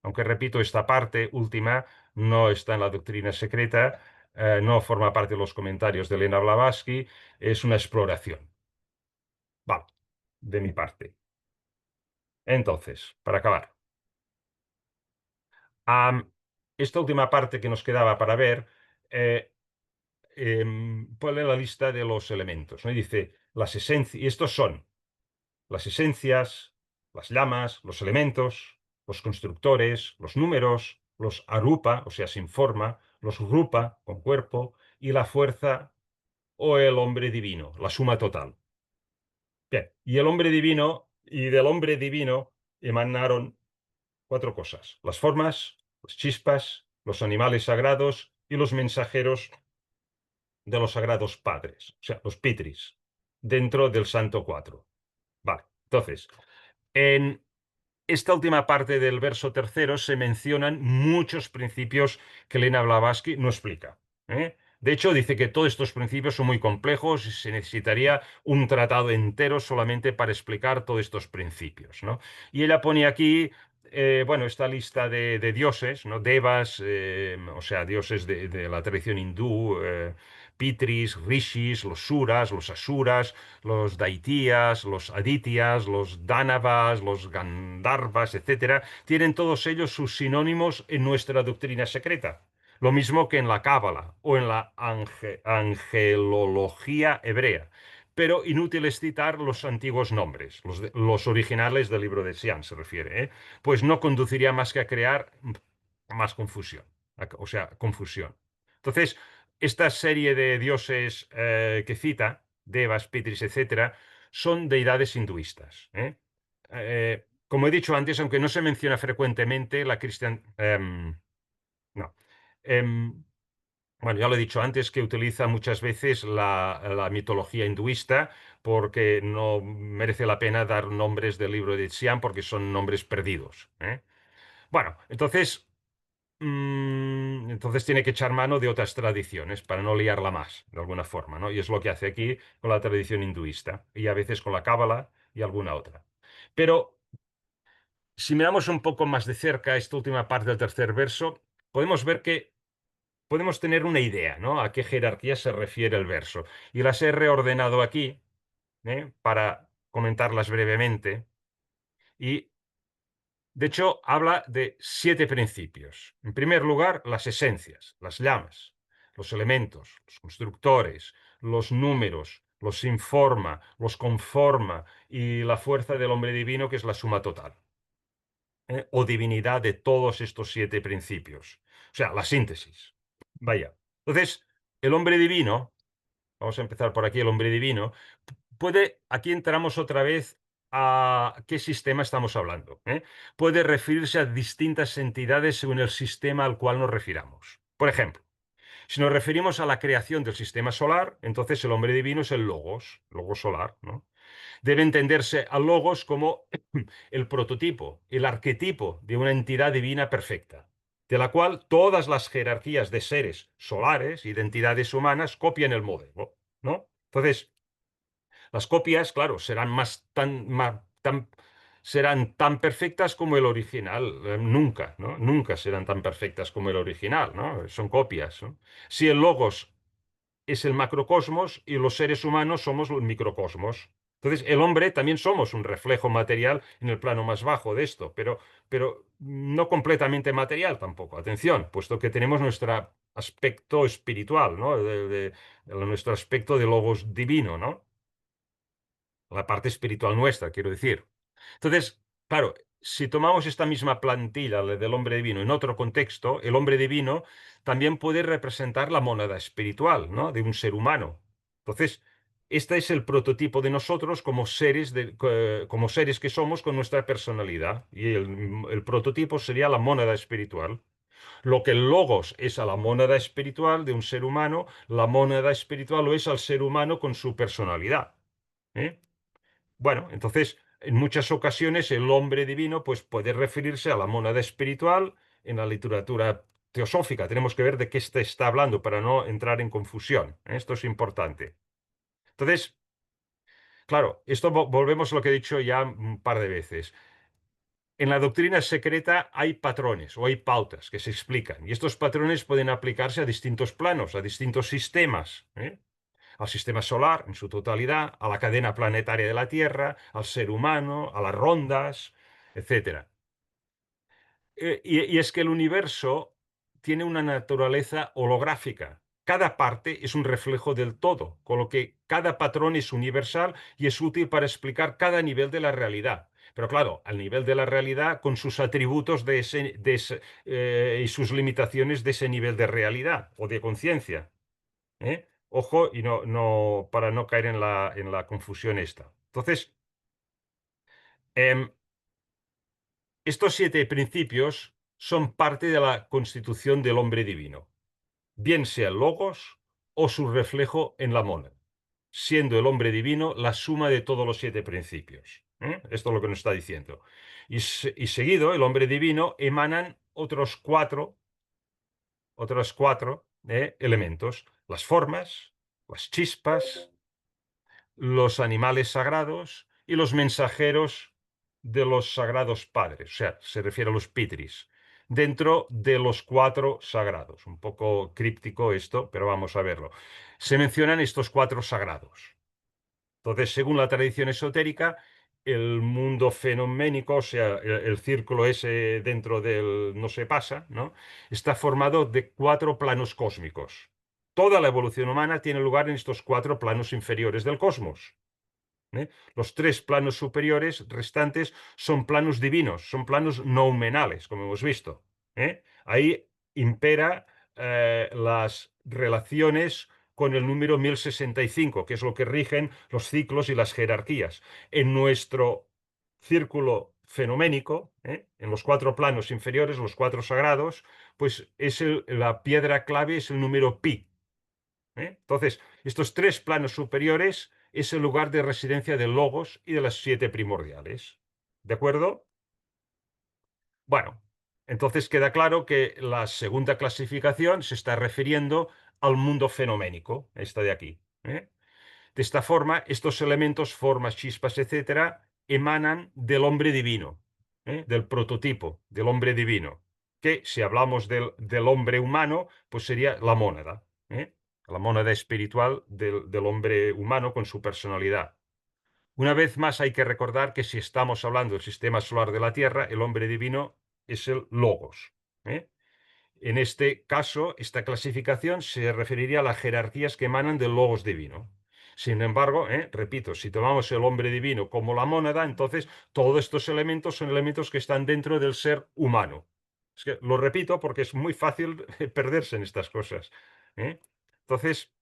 Aunque repito, esta parte última no está en la doctrina secreta, no forma parte de los comentarios de Elena Blavatsky, es una exploración. Vale, de mi parte. Entonces, para acabar, esta última parte que nos quedaba para ver pone la lista de los elementos, ¿no? Y dice, las esencias, y estos son las esencias, las llamas, los elementos, los constructores, los números, los arupa, o sea, sin forma, los rupa, con cuerpo, y la fuerza o el hombre divino, la suma total. Bien, y el hombre divino, y del hombre divino emanaron 4 cosas: las formas, las chispas, los animales sagrados y los mensajeros de los sagrados padres, o sea, los pitris, dentro del Santo Cuatro. Vale, entonces, en esta última parte del verso tercero se mencionan muchos principios que Elena Blavatsky no explica, ¿eh? De hecho, dice que todos estos principios son muy complejos y se necesitaría un tratado entero solamente para explicar todos estos principios, ¿no? Y ella pone aquí, bueno, esta lista de dioses, ¿no? Devas, o sea, dioses de la tradición hindú, Pitris, Rishis, los Suras, los Asuras, los Daityas, los Adityas, los Danavas, los Gandharvas, etcétera, tienen todos ellos sus sinónimos en nuestra doctrina secreta. Lo mismo que en la Cábala o en la angelología hebrea. Pero inútil es citar los antiguos nombres, los originales del libro de Xian se refiere, ¿eh? Pues no conduciría más que a crear más confusión, o sea, confusión. Entonces, esta serie de dioses que cita, Devas, Pitris, etcétera, son deidades hinduistas, ¿eh? Como he dicho antes, aunque no se menciona frecuentemente, la cristian... no. Em, bueno, ya lo he dicho antes, que utiliza muchas veces la mitología hinduista porque no merece la pena dar nombres del libro de Xian porque son nombres perdidos, ¿eh? Bueno, entonces tiene que echar mano de otras tradiciones para no liarla más, de alguna forma, ¿no? Y es lo que hace aquí con la tradición hinduista y a veces con la Cábala y alguna otra. Pero si miramos un poco más de cerca esta última parte del tercer verso, podemos ver que podemos tener una idea, ¿no? A qué jerarquía se refiere el verso. Y las he reordenado aquí, para comentarlas brevemente. Y de hecho, habla de 7 principios. En primer lugar, las esencias, las llamas, los elementos, los constructores, los números, los informa, los conforma y la fuerza del hombre divino, que es la suma total, o divinidad de todos estos 7 principios. O sea, la síntesis. Vaya. Entonces, el hombre divino, vamos a empezar por aquí, el hombre divino, aquí entramos otra vez a qué sistema estamos hablando, ¿eh? Puede referirse a distintas entidades según el sistema al cual nos refiramos. Por ejemplo, si nos referimos a la creación del sistema solar, entonces el hombre divino es el logos solar, ¿no? Debe entenderse al logos como el prototipo, el arquetipo de una entidad divina perfecta, de la cual todas las jerarquías de seres solares y de entidades humanas copian el modelo, ¿no? Entonces, las copias, claro, serán tan perfectas como el original. Nunca, ¿no? Nunca serán tan perfectas como el original, ¿no? Son copias, ¿no? Si el logos es el macrocosmos y los seres humanos somos el microcosmos. Entonces, el hombre también somos un reflejo material en el plano más bajo de esto, pero no completamente material tampoco. Atención, puesto que tenemos nuestro aspecto espiritual, ¿no? Nuestro aspecto de logos divino, ¿no? La parte espiritual nuestra, quiero decir. Entonces, claro, si tomamos esta misma plantilla la del hombre divino en otro contexto, el hombre divino también puede representar la mónada espiritual, ¿no? De un ser humano. Entonces, Este es el prototipo de nosotros como seres que somos con nuestra personalidad. Y el prototipo sería la mónada espiritual. Lo que el logos es a la mónada espiritual de un ser humano, la mónada espiritual lo es al ser humano con su personalidad. ¿Eh? Bueno, entonces, en muchas ocasiones el hombre divino pues, puede referirse a la mónada espiritual en la literatura teosófica. Tenemos que ver de qué se está hablando para no entrar en confusión. Esto es importante. Entonces, claro, esto volvemos a lo que he dicho ya un par de veces. En la doctrina secreta hay patrones o hay pautas que se explican y estos patrones pueden aplicarse a distintos planos, a distintos sistemas, ¿eh? Al sistema solar en su totalidad, a la cadena planetaria de la Tierra, al ser humano, a las rondas, etcétera. Y es que el universo tiene una naturaleza holográfica. Cada parte es un reflejo del todo, con lo que cada patrón es universal y es útil para explicar cada nivel de la realidad. Pero claro, al nivel de la realidad con sus atributos y sus limitaciones de ese nivel de realidad o de conciencia. ¿Eh? Ojo, y para no caer en la confusión esta. Entonces, em, estos 7 principios son parte de la constitución del hombre divino, bien sea el logos o su reflejo en la mónada, siendo el hombre divino la suma de todos los 7 principios. Esto es lo que nos está diciendo. Y seguido, el hombre divino emanan otros cuatro elementos: las formas, las chispas, los animales sagrados y los mensajeros de los sagrados padres, o sea, se refiere a los pitris, dentro de los 4 sagrados. Un poco críptico esto, pero vamos a verlo. Se mencionan estos 4 sagrados. Entonces, según la tradición esotérica, el mundo fenoménico, o sea, el círculo ese dentro del no se pasa, ¿no? Está formado de 4 planos cósmicos. Toda la evolución humana tiene lugar en estos 4 planos inferiores del cosmos. ¿Eh? Los 3 planos superiores restantes son planos divinos, son planos noumenales, como hemos visto. ¿Eh? Ahí impera las relaciones con el número 1065, que es lo que rigen los ciclos y las jerarquías. En nuestro círculo fenoménico, en los 4 planos inferiores, los 4 sagrados, pues la piedra clave es el número pi. Entonces, estos 3 planos superiores es el lugar de residencia del logos y de las 7 primordiales. ¿De acuerdo? Bueno, entonces queda claro que la segunda clasificación se está refiriendo al mundo fenoménico, esta de aquí. De esta forma, estos elementos, formas, chispas, etcétera, emanan del hombre divino, del prototipo del hombre divino, que si hablamos del hombre humano, pues sería la mónada, la mónada espiritual del hombre humano con su personalidad. Una vez más hay que recordar que si estamos hablando del sistema solar de la Tierra, el hombre divino es el logos. ¿Eh? En este caso, esta clasificación se referiría a las jerarquías que emanan del logos divino. Sin embargo, repito, si tomamos el hombre divino como la mónada, entonces todos estos elementos son elementos que están dentro del ser humano. Es que lo repito porque es muy fácil perderse en estas cosas. ¿Eh? Entonces,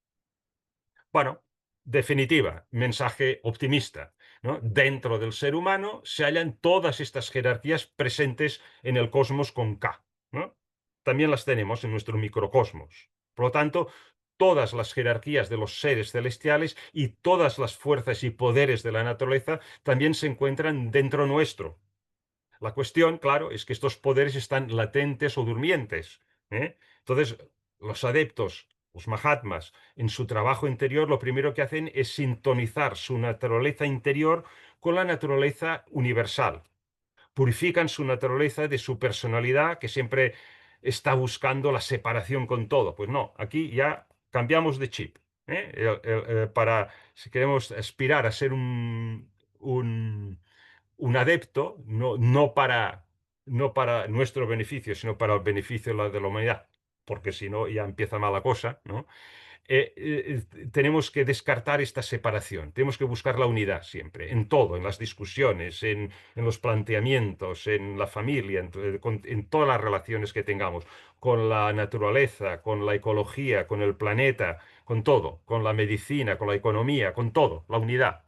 bueno, definitiva, mensaje optimista, ¿no? Dentro del ser humano se hallan todas estas jerarquías presentes en el cosmos con K, ¿no? También las tenemos en nuestro microcosmos. Por lo tanto, todas las jerarquías de los seres celestiales y todas las fuerzas y poderes de la naturaleza también se encuentran dentro nuestro. La cuestión, claro, es que estos poderes están latentes o durmientes. Entonces, los adeptos, los mahatmas, en su trabajo interior, lo primero que hacen es sintonizar su naturaleza interior con la naturaleza universal. Purifican su naturaleza de su personalidad, que siempre está buscando la separación con todo. Pues no, aquí ya cambiamos de chip. Si queremos aspirar a ser un adepto, no para nuestro beneficio, sino para el beneficio de la humanidad, porque si no ya empieza mala cosa, ¿no? tenemos que descartar esta separación, tenemos que buscar la unidad siempre, en todo, en las discusiones, en los planteamientos, en la familia, en todas las relaciones que tengamos, con la naturaleza, con la ecología, con el planeta, con todo, con la medicina, con la economía, con todo, la unidad.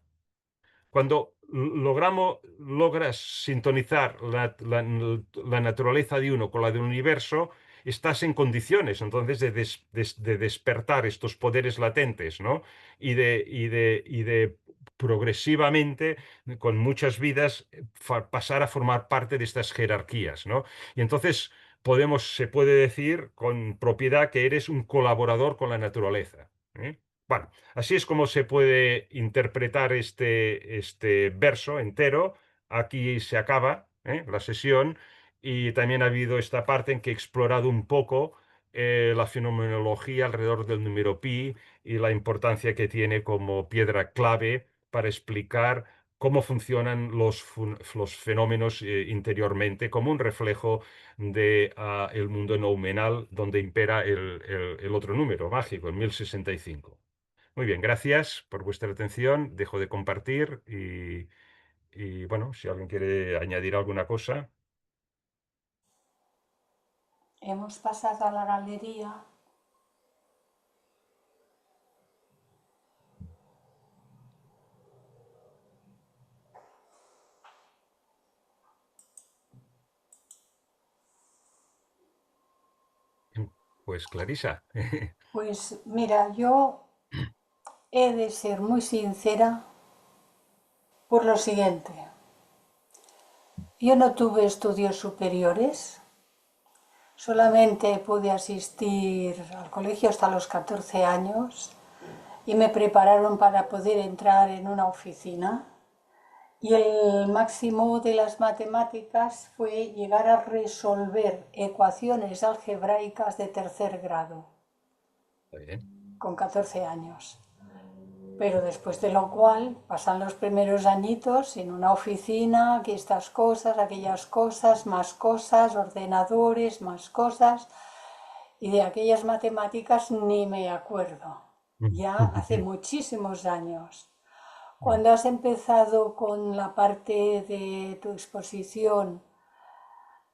Cuando logras sintonizar la naturaleza de uno con la del universo, estás en condiciones entonces de despertar estos poderes latentes, ¿no? Y de progresivamente, con muchas vidas, pasar a formar parte de estas jerarquías, ¿no? Y entonces se puede decir con propiedad que eres un colaborador con la naturaleza, ¿eh? Bueno, así es como se puede interpretar este verso entero. Aquí se acaba, la sesión, y también ha habido esta parte en que he explorado un poco la fenomenología alrededor del número pi y la importancia que tiene como piedra clave para explicar cómo funcionan los fenómenos interiormente, como un reflejo de el mundo noumenal donde impera el otro número mágico, el 1065. Muy bien, gracias por vuestra atención. Dejo de compartir y, bueno, si alguien quiere añadir alguna cosa. Hemos pasado a la galería. Pues Clarisa. Pues mira, yo he de ser muy sincera por lo siguiente. Yo no tuve estudios superiores, solamente pude asistir al colegio hasta los 14 años y me prepararon para poder entrar en una oficina. Y el máximo de las matemáticas fue llegar a resolver ecuaciones algebraicas de tercer grado, Muy bien. con 14 años. Pero después de lo cual pasan los primeros añitos en una oficina, que estas cosas, aquellas cosas, más cosas, ordenadores, más cosas, y de aquellas matemáticas ni me acuerdo. Ya hace muchísimos años. Cuando has empezado con la parte de tu exposición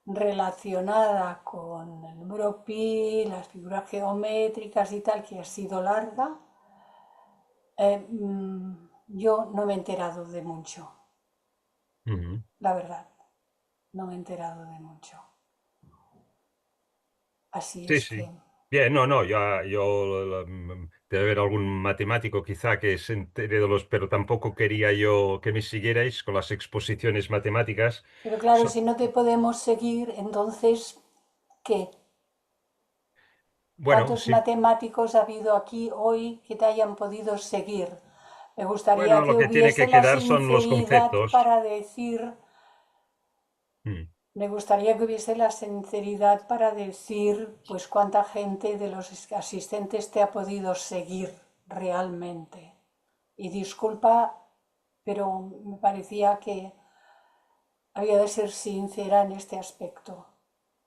relacionada con el número pi, las figuras geométricas y tal, que ha sido larga, yo no me he enterado de mucho, Ujú. la verdad, no me he enterado de mucho. Así Sí, es sí. que, Bien, no, no, debe haber algún matemático quizá que se entere de pero tampoco quería yo que me siguierais con las exposiciones matemáticas. pero claro, So- si no te podemos seguir, entonces, ¿qué? bueno, ¿Cuántos sí, matemáticos ha habido aquí hoy que te hayan podido seguir? Me gustaría bueno, lo que que tiene hubiese que la quedar son los sinceridad conceptos. para decir, Mm. me gustaría que hubiese la sinceridad para decir, pues cuánta gente de los asistentes te ha podido seguir realmente. Y disculpa, pero me parecía que había de ser sincera en este aspecto.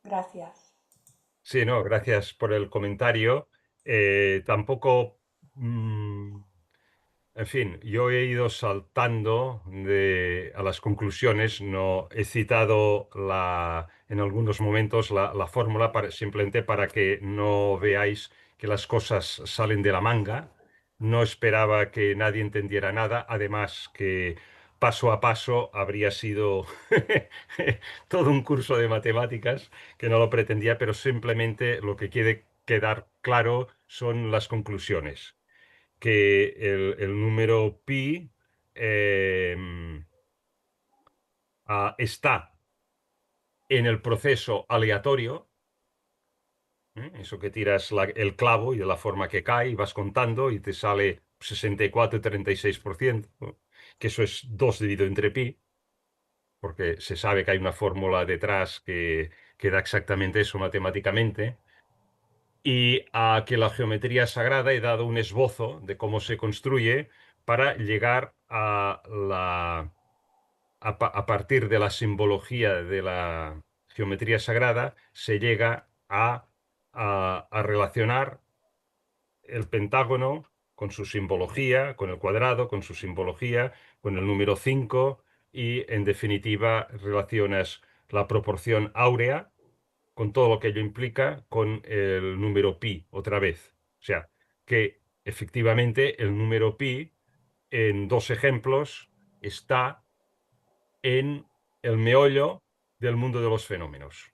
Gracias. Sí, no, gracias por el comentario. Tampoco, mm, en fin, yo he ido saltando a las conclusiones. No he citado en algunos momentos la fórmula simplemente para que no veáis que las cosas salen de la manga. No esperaba que nadie entendiera nada. Además, que paso a paso habría sido todo un curso de matemáticas que no lo pretendía, pero simplemente lo que quiere quedar claro son las conclusiones que el número pi está en el proceso aleatorio, eso que tiras el clavo y de la forma que cae y vas contando y te sale 64,36%, ¿no? Que eso es 2 dividido entre pi, porque se sabe que hay una fórmula detrás que da exactamente eso matemáticamente. Y a que la geometría sagrada he dado un esbozo de cómo se construye para llegar a partir de la simbología de la geometría sagrada, se llega a relacionar el pentágono con su simbología, con el cuadrado, con su simbología, con el número 5 y, en definitiva, relacionas la proporción áurea con todo lo que ello implica con el número pi otra vez. O sea, que efectivamente el número pi en dos ejemplos está en el meollo del mundo de los fenómenos,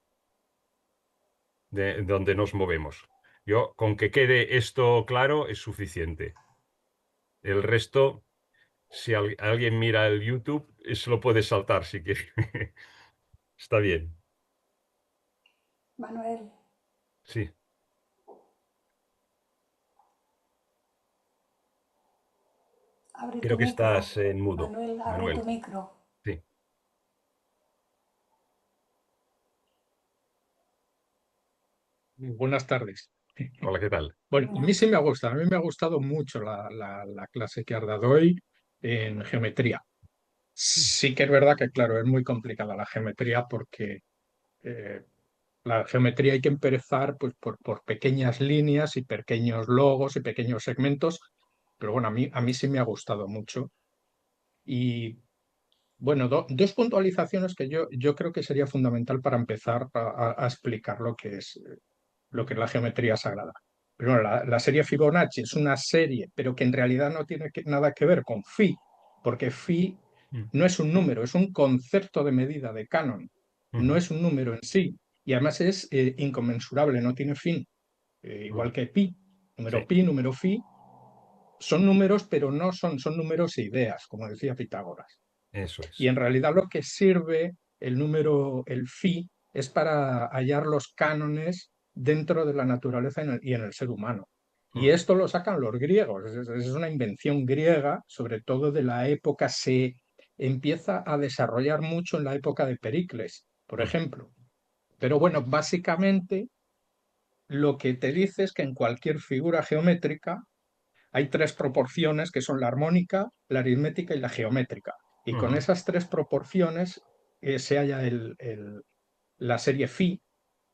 de donde nos movemos. Yo, con que quede esto claro, es suficiente. El resto, si alguien mira el YouTube, se lo puede saltar si quiere. Está bien. Manuel, Sí, abre tu creo que micro. estás en mudo, Manuel, abre tu Manuel. micro. Sí. Buenas tardes. Hola, ¿qué tal? Bueno, a mí Bueno, sí me ha gustado, a mí me ha gustado mucho la clase que has dado hoy en geometría. Sí que es verdad que, claro, es muy complicada la geometría porque eh, la geometría hay que empezar pues, por pequeñas líneas y pequeños logos y pequeños segmentos, pero bueno, a mí sí me ha gustado mucho. Y bueno, dos puntualizaciones que yo creo que sería fundamental para empezar a explicar lo que es la geometría sagrada. Pero bueno, la serie Fibonacci es una serie, pero que en realidad no tiene nada que ver con phi, porque phi Mm, no es un número, es un concepto de medida de Canon, no ujú, es un número en sí, y además es inconmensurable, no tiene fin, igual ujú. que pi. Sí, Número phi, son números, pero no son números e ideas, como decía Pitágoras. eso Y es. en realidad lo que sirve el número, el phi, es para hallar los cánones dentro de la naturaleza y en el ser humano. Y Ujú, esto lo sacan los griegos, es una invención griega, sobre todo de la época, se empieza a desarrollar mucho en la época de Pericles, por ujú, ejemplo. Pero bueno, básicamente lo que te dice es que en cualquier figura geométrica hay tres proporciones que son la armónica, la aritmética y la geométrica. Y con ujú, esas tres proporciones se halla la serie phi,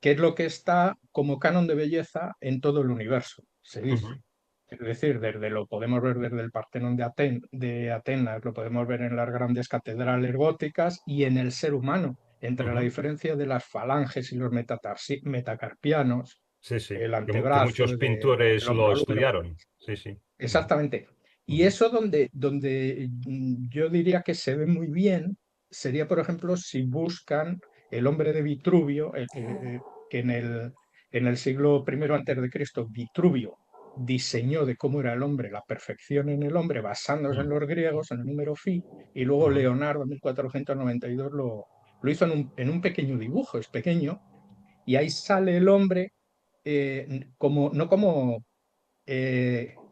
que es lo que está como canon de belleza en todo el universo, se dice. ujú, Es decir, lo podemos ver desde el Partenón de Atenas, lo podemos ver en las grandes catedrales góticas y en el ser humano, entre la ujú. diferencia de las falanges y los metacarpianos, Sí, sí. el Que muchos antebrazo, pintores el lo hombro al útero. estudiaron. Sí, sí. Ujú, Exactamente. Y ujú, eso donde yo diría que se ve muy bien sería, por ejemplo, si buscan el hombre de Vitruvio, que en el siglo I antes de Cristo, Vitruvio diseñó de cómo era el hombre, la perfección en el hombre, basándose en ujú, los griegos, en el número phi, y luego ujú, Leonardo en 1492 lo hizo en un pequeño dibujo, es pequeño, y ahí sale el hombre no como eh,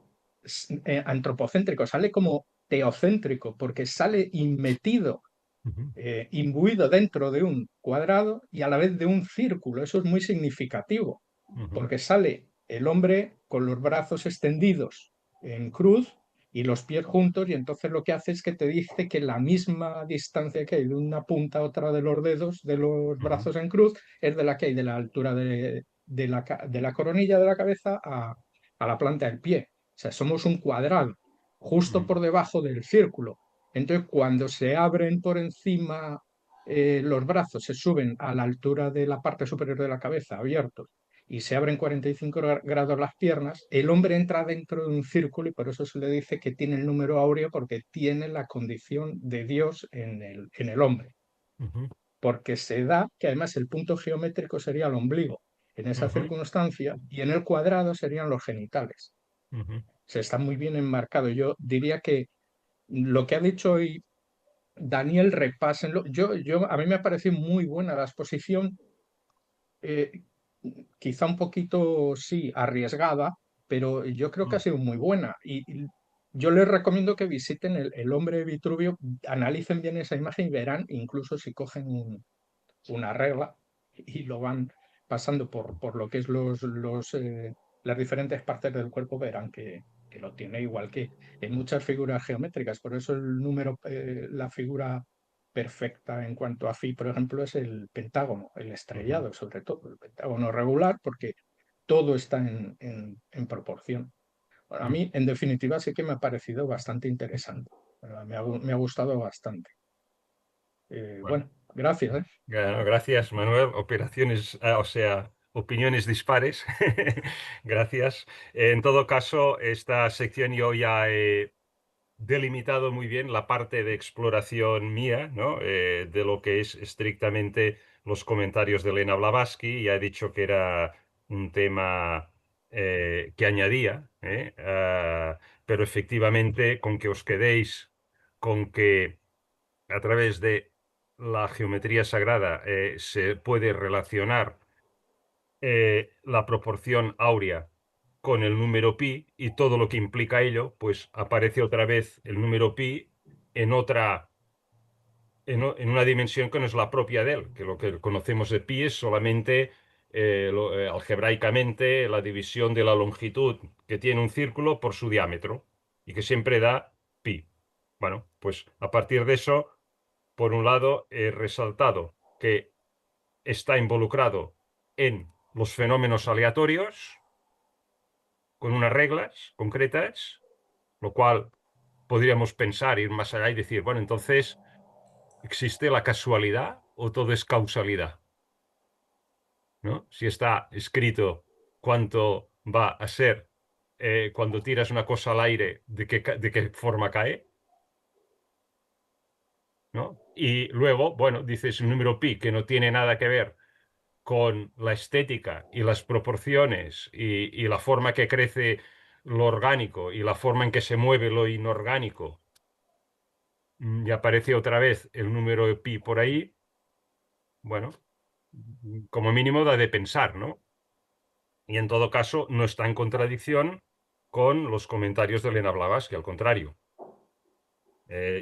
antropocéntrico, sale como teocéntrico, porque sale metido, ujú, imbuido dentro de un cuadrado y a la vez de un círculo. Eso es muy significativo, ujú, porque sale el hombre con los brazos extendidos en cruz y los pies juntos, y entonces lo que hace es que te dice que la misma distancia que hay de una punta a otra de los dedos de los ujú, brazos en cruz es de la que hay de la altura de la coronilla de la cabeza a la planta del pie. O sea, somos un cuadrado, justo ujú, por debajo del círculo. Entonces, cuando se abren por encima los brazos, se suben a la altura de la parte superior de la cabeza, abiertos, y se abren 45 grados las piernas, el hombre entra dentro de un círculo y por eso se le dice que tiene el número áureo porque tiene la condición de Dios en el hombre. ujú, Porque se da que además el punto geométrico sería el ombligo en esa ujú, circunstancia y en el cuadrado serían los genitales. ujú, Se está muy bien enmarcado. Yo diría que lo que ha dicho hoy Daniel, repásenlo. A mí me ha parecido muy buena la exposición, eh, quizá un poquito, sí, arriesgada, pero yo creo que ha ujú, sido muy buena. Y yo les recomiendo que visiten el Hombre de Vitruvio, analicen bien esa imagen y verán, incluso si cogen una regla y lo van pasando por lo que es las diferentes partes del cuerpo, verán que lo tiene igual que en muchas figuras geométricas. Por eso la figura perfecta en cuanto a phi, por ejemplo, es el pentágono, el ujú. estrellado, sobre todo, el pentágono regular, porque todo está en proporción. A mí, en definitiva, sí que me ha parecido bastante interesante. Me ha gustado bastante. Bueno, Bueno, gracias, ¿eh? gracias, Manuel. O sea, opiniones dispares. Gracias. En todo caso, esta sección yo ya he delimitado muy bien la parte de exploración mía, ¿no? De lo que es estrictamente los comentarios de Elena Blavatsky. Ya he dicho que era un tema que añadía, ¿eh? Pero efectivamente, con que os quedéis con que a través de la geometría sagrada se puede relacionar la proporción áurea con el número pi y todo lo que implica ello, pues aparece otra vez el número pi en otra, en una dimensión que no es la propia de él, que lo que conocemos de pi es solamente algebraicamente la división de la longitud que tiene un círculo por su diámetro y que siempre da pi. Bueno, pues a partir de eso, por un lado, he resaltado que está involucrado en los fenómenos aleatorios, con unas reglas concretas, lo cual podríamos pensar, ir más allá y decir, bueno, entonces, ¿existe la casualidad o todo es causalidad? ¿No? Si está escrito cuánto va a ser cuando tiras una cosa al aire, de qué forma cae, ¿no? Y luego, bueno, dices un número pi que no tiene nada que ver con la estética y las proporciones y la forma que crece lo orgánico y la forma en que se mueve lo inorgánico, y aparece otra vez el número de pi por ahí, bueno, como mínimo da de pensar, ¿no? Y en todo caso no está en contradicción con los comentarios de Elena Blavatsky, al contrario.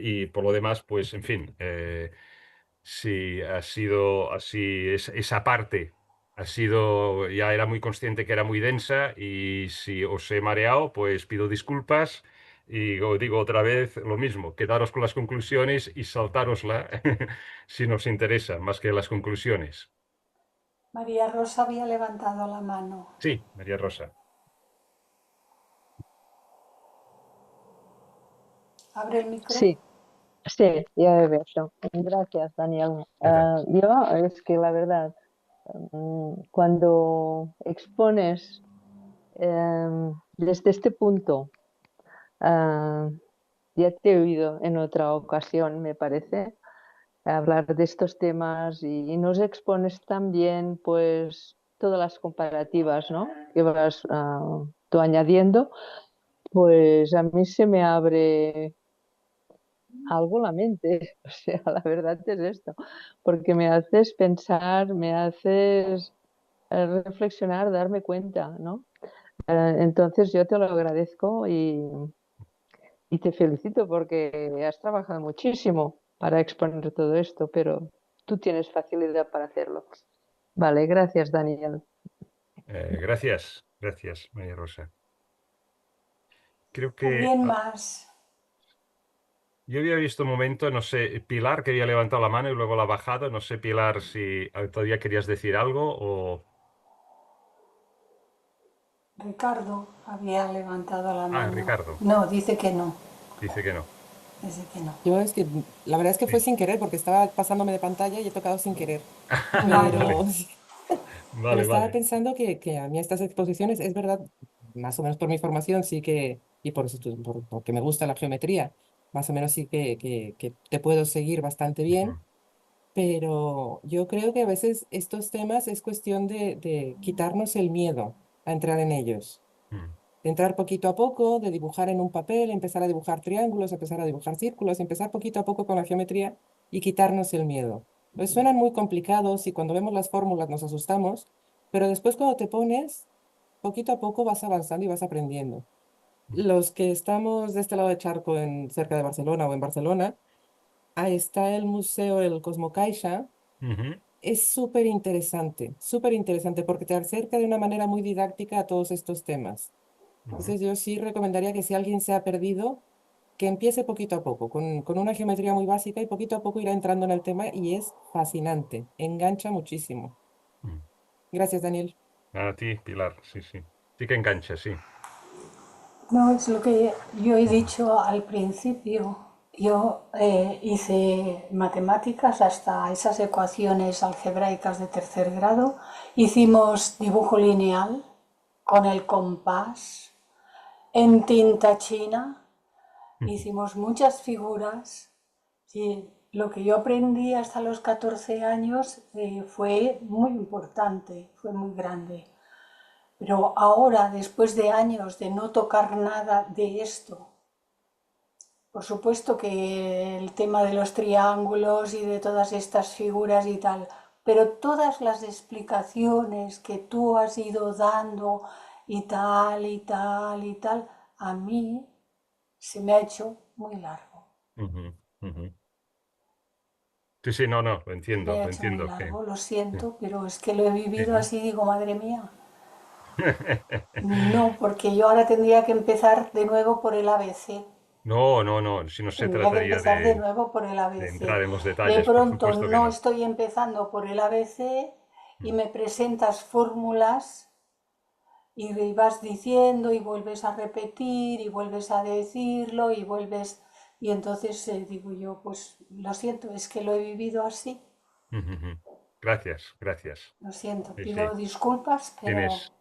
Y por lo demás, pues, en fin, sí, ha sido así, esa parte ha sido, ya era muy consciente que era muy densa y si os he mareado, pues pido disculpas y os digo otra vez lo mismo, quedaros con las conclusiones y saltárosla si nos interesa, más que las conclusiones. María Rosa había levantado la mano. Sí, María Rosa. Abre el micro. Sí, sí, ya he visto. Gracias, Daniel. ¿Qué tal? Yo es que la verdad, cuando expones desde este punto, ah, ya te he oído en otra ocasión, me parece, hablar de estos temas y nos expones también, pues, todas las comparativas, ¿no? Que vas tú añadiendo, pues a mí se me abre algo la mente, o sea, la verdad es esto, porque me haces pensar, me haces reflexionar, darme cuenta, ¿no? Entonces yo te lo agradezco y te felicito porque has trabajado muchísimo para exponer todo esto, pero tú tienes facilidad para hacerlo. Vale, gracias, Daniel. Gracias, María Rosa. Creo que ¿Alguien más? yo había visto un momento, no sé, Pilar que había levantado la mano y luego la ha bajado. No sé, Pilar, si todavía querías decir algo o... Ricardo había levantado la Ah, mano. Ricardo, No, dice que no. dice que no. Dice que no. Yo es que la verdad es que fue Sí. sin querer porque estaba pasándome de pantalla y he tocado sin querer. Vale. Pero, pero Vale, estaba vale. pensando que a mí estas exposiciones, es verdad, más o menos por mi formación sí que, y por eso, porque me gusta la geometría, más o menos sí que te puedo seguir bastante bien, Ujú, pero yo creo que a veces estos temas es cuestión de quitarnos el miedo a entrar en ellos. ujú, De entrar poquito a poco, de dibujar en un papel, empezar a dibujar triángulos, empezar a dibujar círculos, empezar poquito a poco con la geometría y quitarnos el miedo. Pues suenan muy complicados y cuando vemos las fórmulas nos asustamos, pero después cuando te pones, poquito a poco vas avanzando y vas aprendiendo. Los que estamos de este lado de charco, cerca de Barcelona o en Barcelona, ahí está el museo, el Cosmocaixa. ujú, Es súper interesante porque te acerca de una manera muy didáctica a todos estos temas. ujú, Entonces yo sí recomendaría que si alguien se ha perdido, que empiece poquito a poco, con una geometría muy básica y poquito a poco irá entrando en el tema y es fascinante, engancha muchísimo. ujú. Gracias, Daniel. A ti, Pilar, sí, sí. Sí que engancha, sí. No, es lo que yo he dicho al principio. Yo hice matemáticas hasta esas ecuaciones algebraicas de tercer grado. Hicimos dibujo lineal con el compás en tinta china. Hicimos muchas figuras y lo que yo aprendí hasta los 14 años fue muy importante, fue muy grande. Pero ahora, después de años de no tocar nada de esto, por supuesto que el tema de los triángulos y de todas estas figuras y tal, pero todas las explicaciones que tú has ido dando y tal y tal y tal, a mí se me ha hecho muy largo. Ujú, ujú. Sí, sí, no, no, Se me ha lo hecho muy entiendo. largo, lo Sí. siento, pero es que lo he vivido Ujú. así, digo, madre mía. No, porque yo ahora tendría que empezar de nuevo por el ABC. No, no, no, si no se Tendría que trataría empezar de nuevo por el de ABC. entrar en los De detalles, por pronto supuesto que no no. estoy empezando por el ABC y Mm. me presentas fórmulas y vas diciendo y vuelves a repetir y vuelves a decirlo y vuelves... Y entonces digo yo, pues lo siento, es que lo he vivido así. Ujú, ujú. Gracias, gracias. Lo siento, Sí, pido sí, disculpas, pero tienes,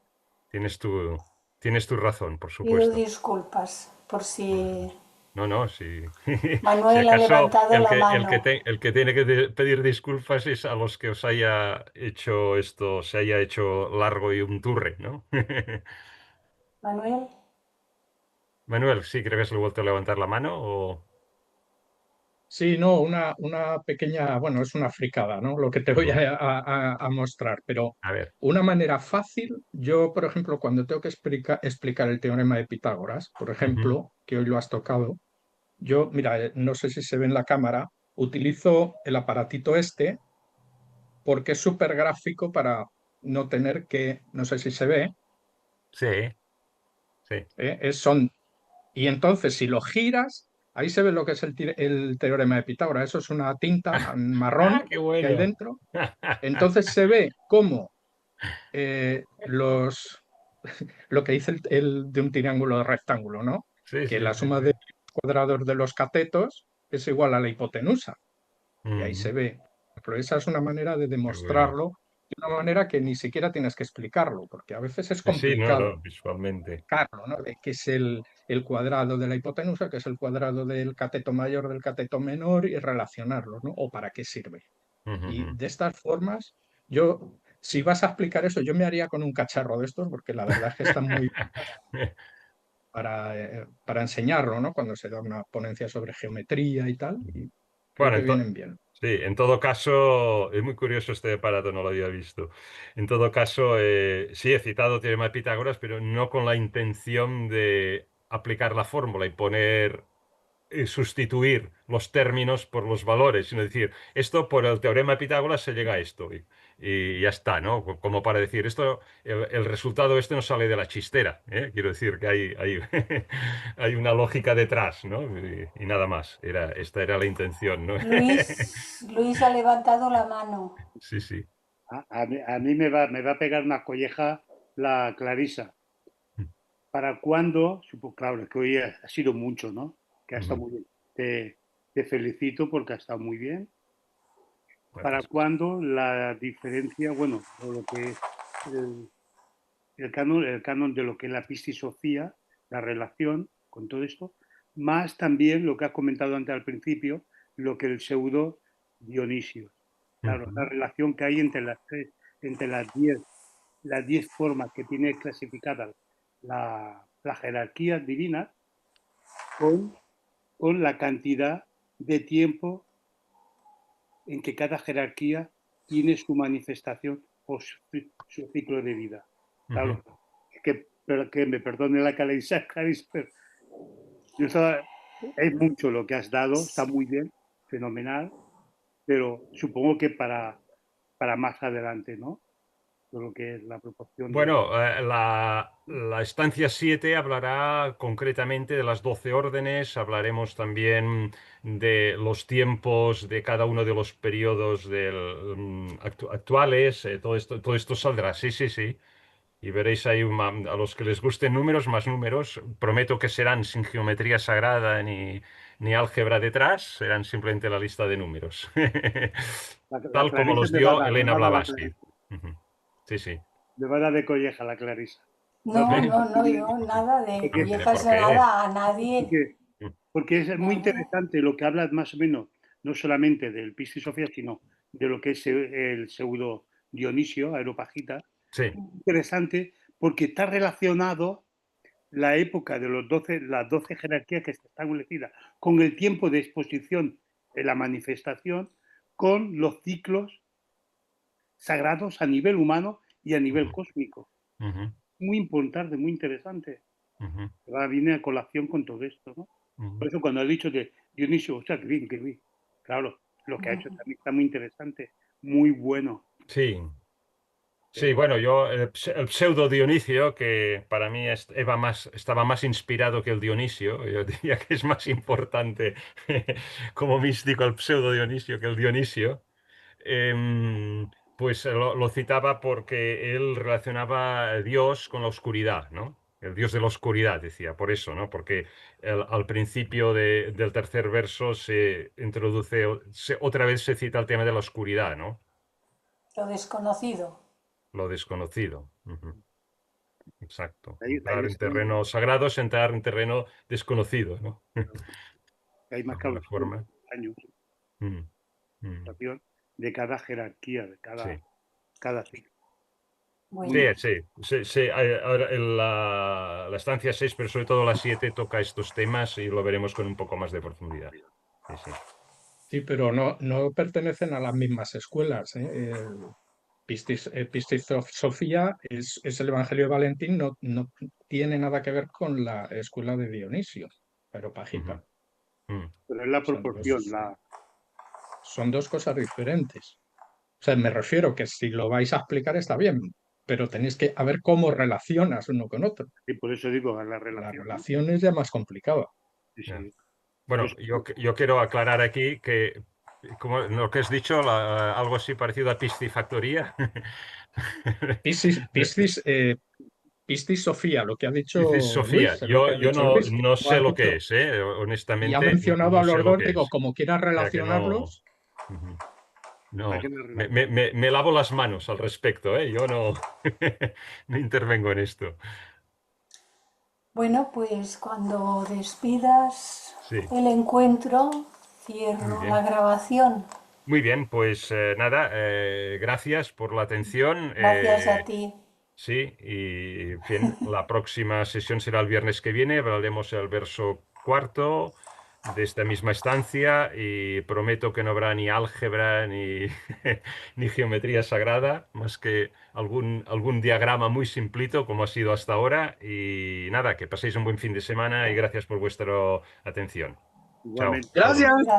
tienes tu, tienes tu razón, por pido supuesto. disculpas por si No, no, sí. Si Manuel ha acaso levantado la mano. el que tiene que pedir disculpas es a los que os haya hecho esto, se haya hecho largo y un turre, ¿no? Manuel, Manuel, sí, creo que has vuelto a levantar la mano o... Sí, no, una pequeña, bueno, es una fricada, ¿no? Lo que te voy Ujú. a mostrar, pero A ver. una manera fácil, yo, por ejemplo, cuando tengo que explicar el teorema de Pitágoras, por Ujú. ejemplo, que hoy lo has tocado, yo, mira, no sé si se ve en la cámara, utilizo el aparatito este porque es súper gráfico para no tener que, no sé si se ve, Sí, sí. son, y entonces si lo giras, ahí se ve lo que es el teorema de Pitágoras, eso es una tinta marrón ¡Ah, qué que hay bueno! dentro. Entonces se ve cómo lo que dice de un triángulo de rectángulo, ¿no? Sí, Que sí, la sí, suma sí. de los cuadrados de los catetos es igual a la hipotenusa. Y ahí se Ujú. ve. Pero esa es una manera de Qué bueno. demostrarlo de una manera que ni siquiera tienes que explicarlo, porque a veces es Sí, sí, no, complicado no, visualmente. explicarlo, ¿no? De qué es el cuadrado de la hipotenusa, que es el cuadrado del cateto mayor del cateto menor y relacionarlo, ¿no? O para qué sirve. Ujú, Y ujú. de estas formas, yo, si vas a explicar eso, yo me haría con un cacharro de estos, porque la verdad es que están muy bien para enseñarlo, ¿no? Cuando se da una ponencia sobre geometría y tal, y creo Bueno, que vienen bien. sí, en todo caso, es muy curioso este aparato, no lo había visto. En todo caso, sí he citado teorema de Pitágoras, pero no con la intención de aplicar la fórmula y poner sustituir los términos por los valores, sino decir, esto por el teorema de Pitágoras se llega a esto y ya está, ¿no? Como para decir, esto, el resultado este no sale de la chistera, ¿eh? Quiero decir que hay una lógica detrás, ¿no? Y nada más, esta era la intención, ¿no? Luis ha levantado la mano. Sí, sí. A mí me va a pegar una colleja la Clarisa. ¿Para cuándo? Claro, es que hoy ha sido mucho, ¿no? Que ha estado Ujú. muy bien. Te felicito porque ha estado muy bien. ¿Para Gracias. cuándo la diferencia, bueno, o lo que es el, el canon de lo que es la pistisofía, la relación con todo esto, más también lo que has comentado antes al principio, lo que el pseudo Dionisio. Claro, la Ujú. relación que hay entre entre las 10 formas que tiene clasificada la jerarquía divina con, con la cantidad de tiempo en que cada jerarquía tiene su manifestación o su ciclo de vida. Ujú. Claro, pero que me perdone la Clarisa, pero yo es mucho lo que has dado, está muy bien, fenomenal, pero supongo que para más adelante, ¿no? Todo lo que es la proporción de... Bueno, la estancia 7 hablará concretamente de las 12 órdenes, hablaremos también de los tiempos de cada uno de los periodos actuales, todo esto saldrá, sí, sí, sí. Y veréis ahí a los que les gusten números, más números. Prometo que serán sin geometría sagrada ni álgebra detrás, serán simplemente la lista de números. La Tal como Clarisa los dio me Elena va a dar la Blavatsky. Clarisa. Ujú. Sí, sí. Me va a dar de colleja la Clarisa. No, ¿Eh? no, no, yo nada de Porque, collejas ¿Por de qué? nada a nadie. porque, porque es muy Nadie. interesante lo que hablas más o menos, no solamente del Piscis Sofía, sino de lo que es el pseudo Dionisio, Areopagita. Sí. Interesante porque está relacionado la época de las 12 jerarquías que están establecidas con el tiempo de exposición en la manifestación, con los ciclos sagrados a nivel humano y a nivel cósmico. Ujú, Muy importante, muy interesante. ujú, Ahora viene a colación con todo esto, ¿no? ujú. Por eso cuando has dicho de Dionisio, o sea, que bien, que bien. Claro, lo que ha hecho también está muy interesante, muy bueno. Sí. Sí, bueno, yo, el pseudo Dionisio, que para mí estaba más inspirado que el Dionisio, yo diría que es más importante como místico el pseudo Dionisio que el Dionisio. Pues lo citaba porque él relacionaba a Dios con la oscuridad, ¿no? El Dios de la oscuridad, decía, por eso, ¿no? Porque al principio del tercer verso se introduce, otra vez se cita el tema de la oscuridad, ¿no? Lo desconocido. Lo desconocido. Ujú. Exacto. Ahí Entrar en es donde terreno sagrado es entrar en terreno desconocido, ¿no? hay De más alguna clausura forma. años Mm, mm, de cada jerarquía, de sí. cada ciclo. Sí, Bueno, sí, ahora la estancia 6, pero sobre todo la 7 toca estos temas y lo veremos con un poco más de profundidad. Sí, sí. Sí, pero no, no pertenecen a las mismas escuelas, ¿eh? Pistis Sofía es el Evangelio de Valentín, no, no tiene nada que ver con la escuela de Dionisio, Ujú, Areopagita. mm, Pero es la Son proporción, dos, son dos cosas diferentes. O sea, me refiero que si lo vais a explicar está bien, pero tenéis que a ver cómo relacionas uno con otro. y por eso digo, a la La relación, ¿no? relación es ya más complicada. Sí, ya. sí. Por Bueno, eso, yo quiero aclarar aquí que, como lo que has dicho, algo así parecido a piscifactoría. Piscis Sofía, lo que ha Dices dicho Sofía, Luis, es lo que ha yo dicho no, Luis, que no tú has sé lo que dicho es, y ha honestamente, mencionado no a los sé lo dos, que digo, es. como quieras O sea que no. relacionarlos, Ujú. ¿para No, qué me relajo? me lavo las manos al respecto, ¿eh? Yo no, no intervengo en esto. bueno, pues cuando despidas Sí, el encuentro, muy cierro la bien. grabación. Muy bien, pues nada, gracias por la atención. Gracias a ti. Sí, y en fin, la próxima sesión será el viernes que viene. Hablaremos el verso cuarto de esta misma estancia y prometo que no habrá ni álgebra ni, ni geometría sagrada, más que algún diagrama muy simplito como ha sido hasta ahora. Y nada, que paséis un buen fin de semana y gracias por vuestra atención. Chao. Igualmente. Hasta luego. gracias.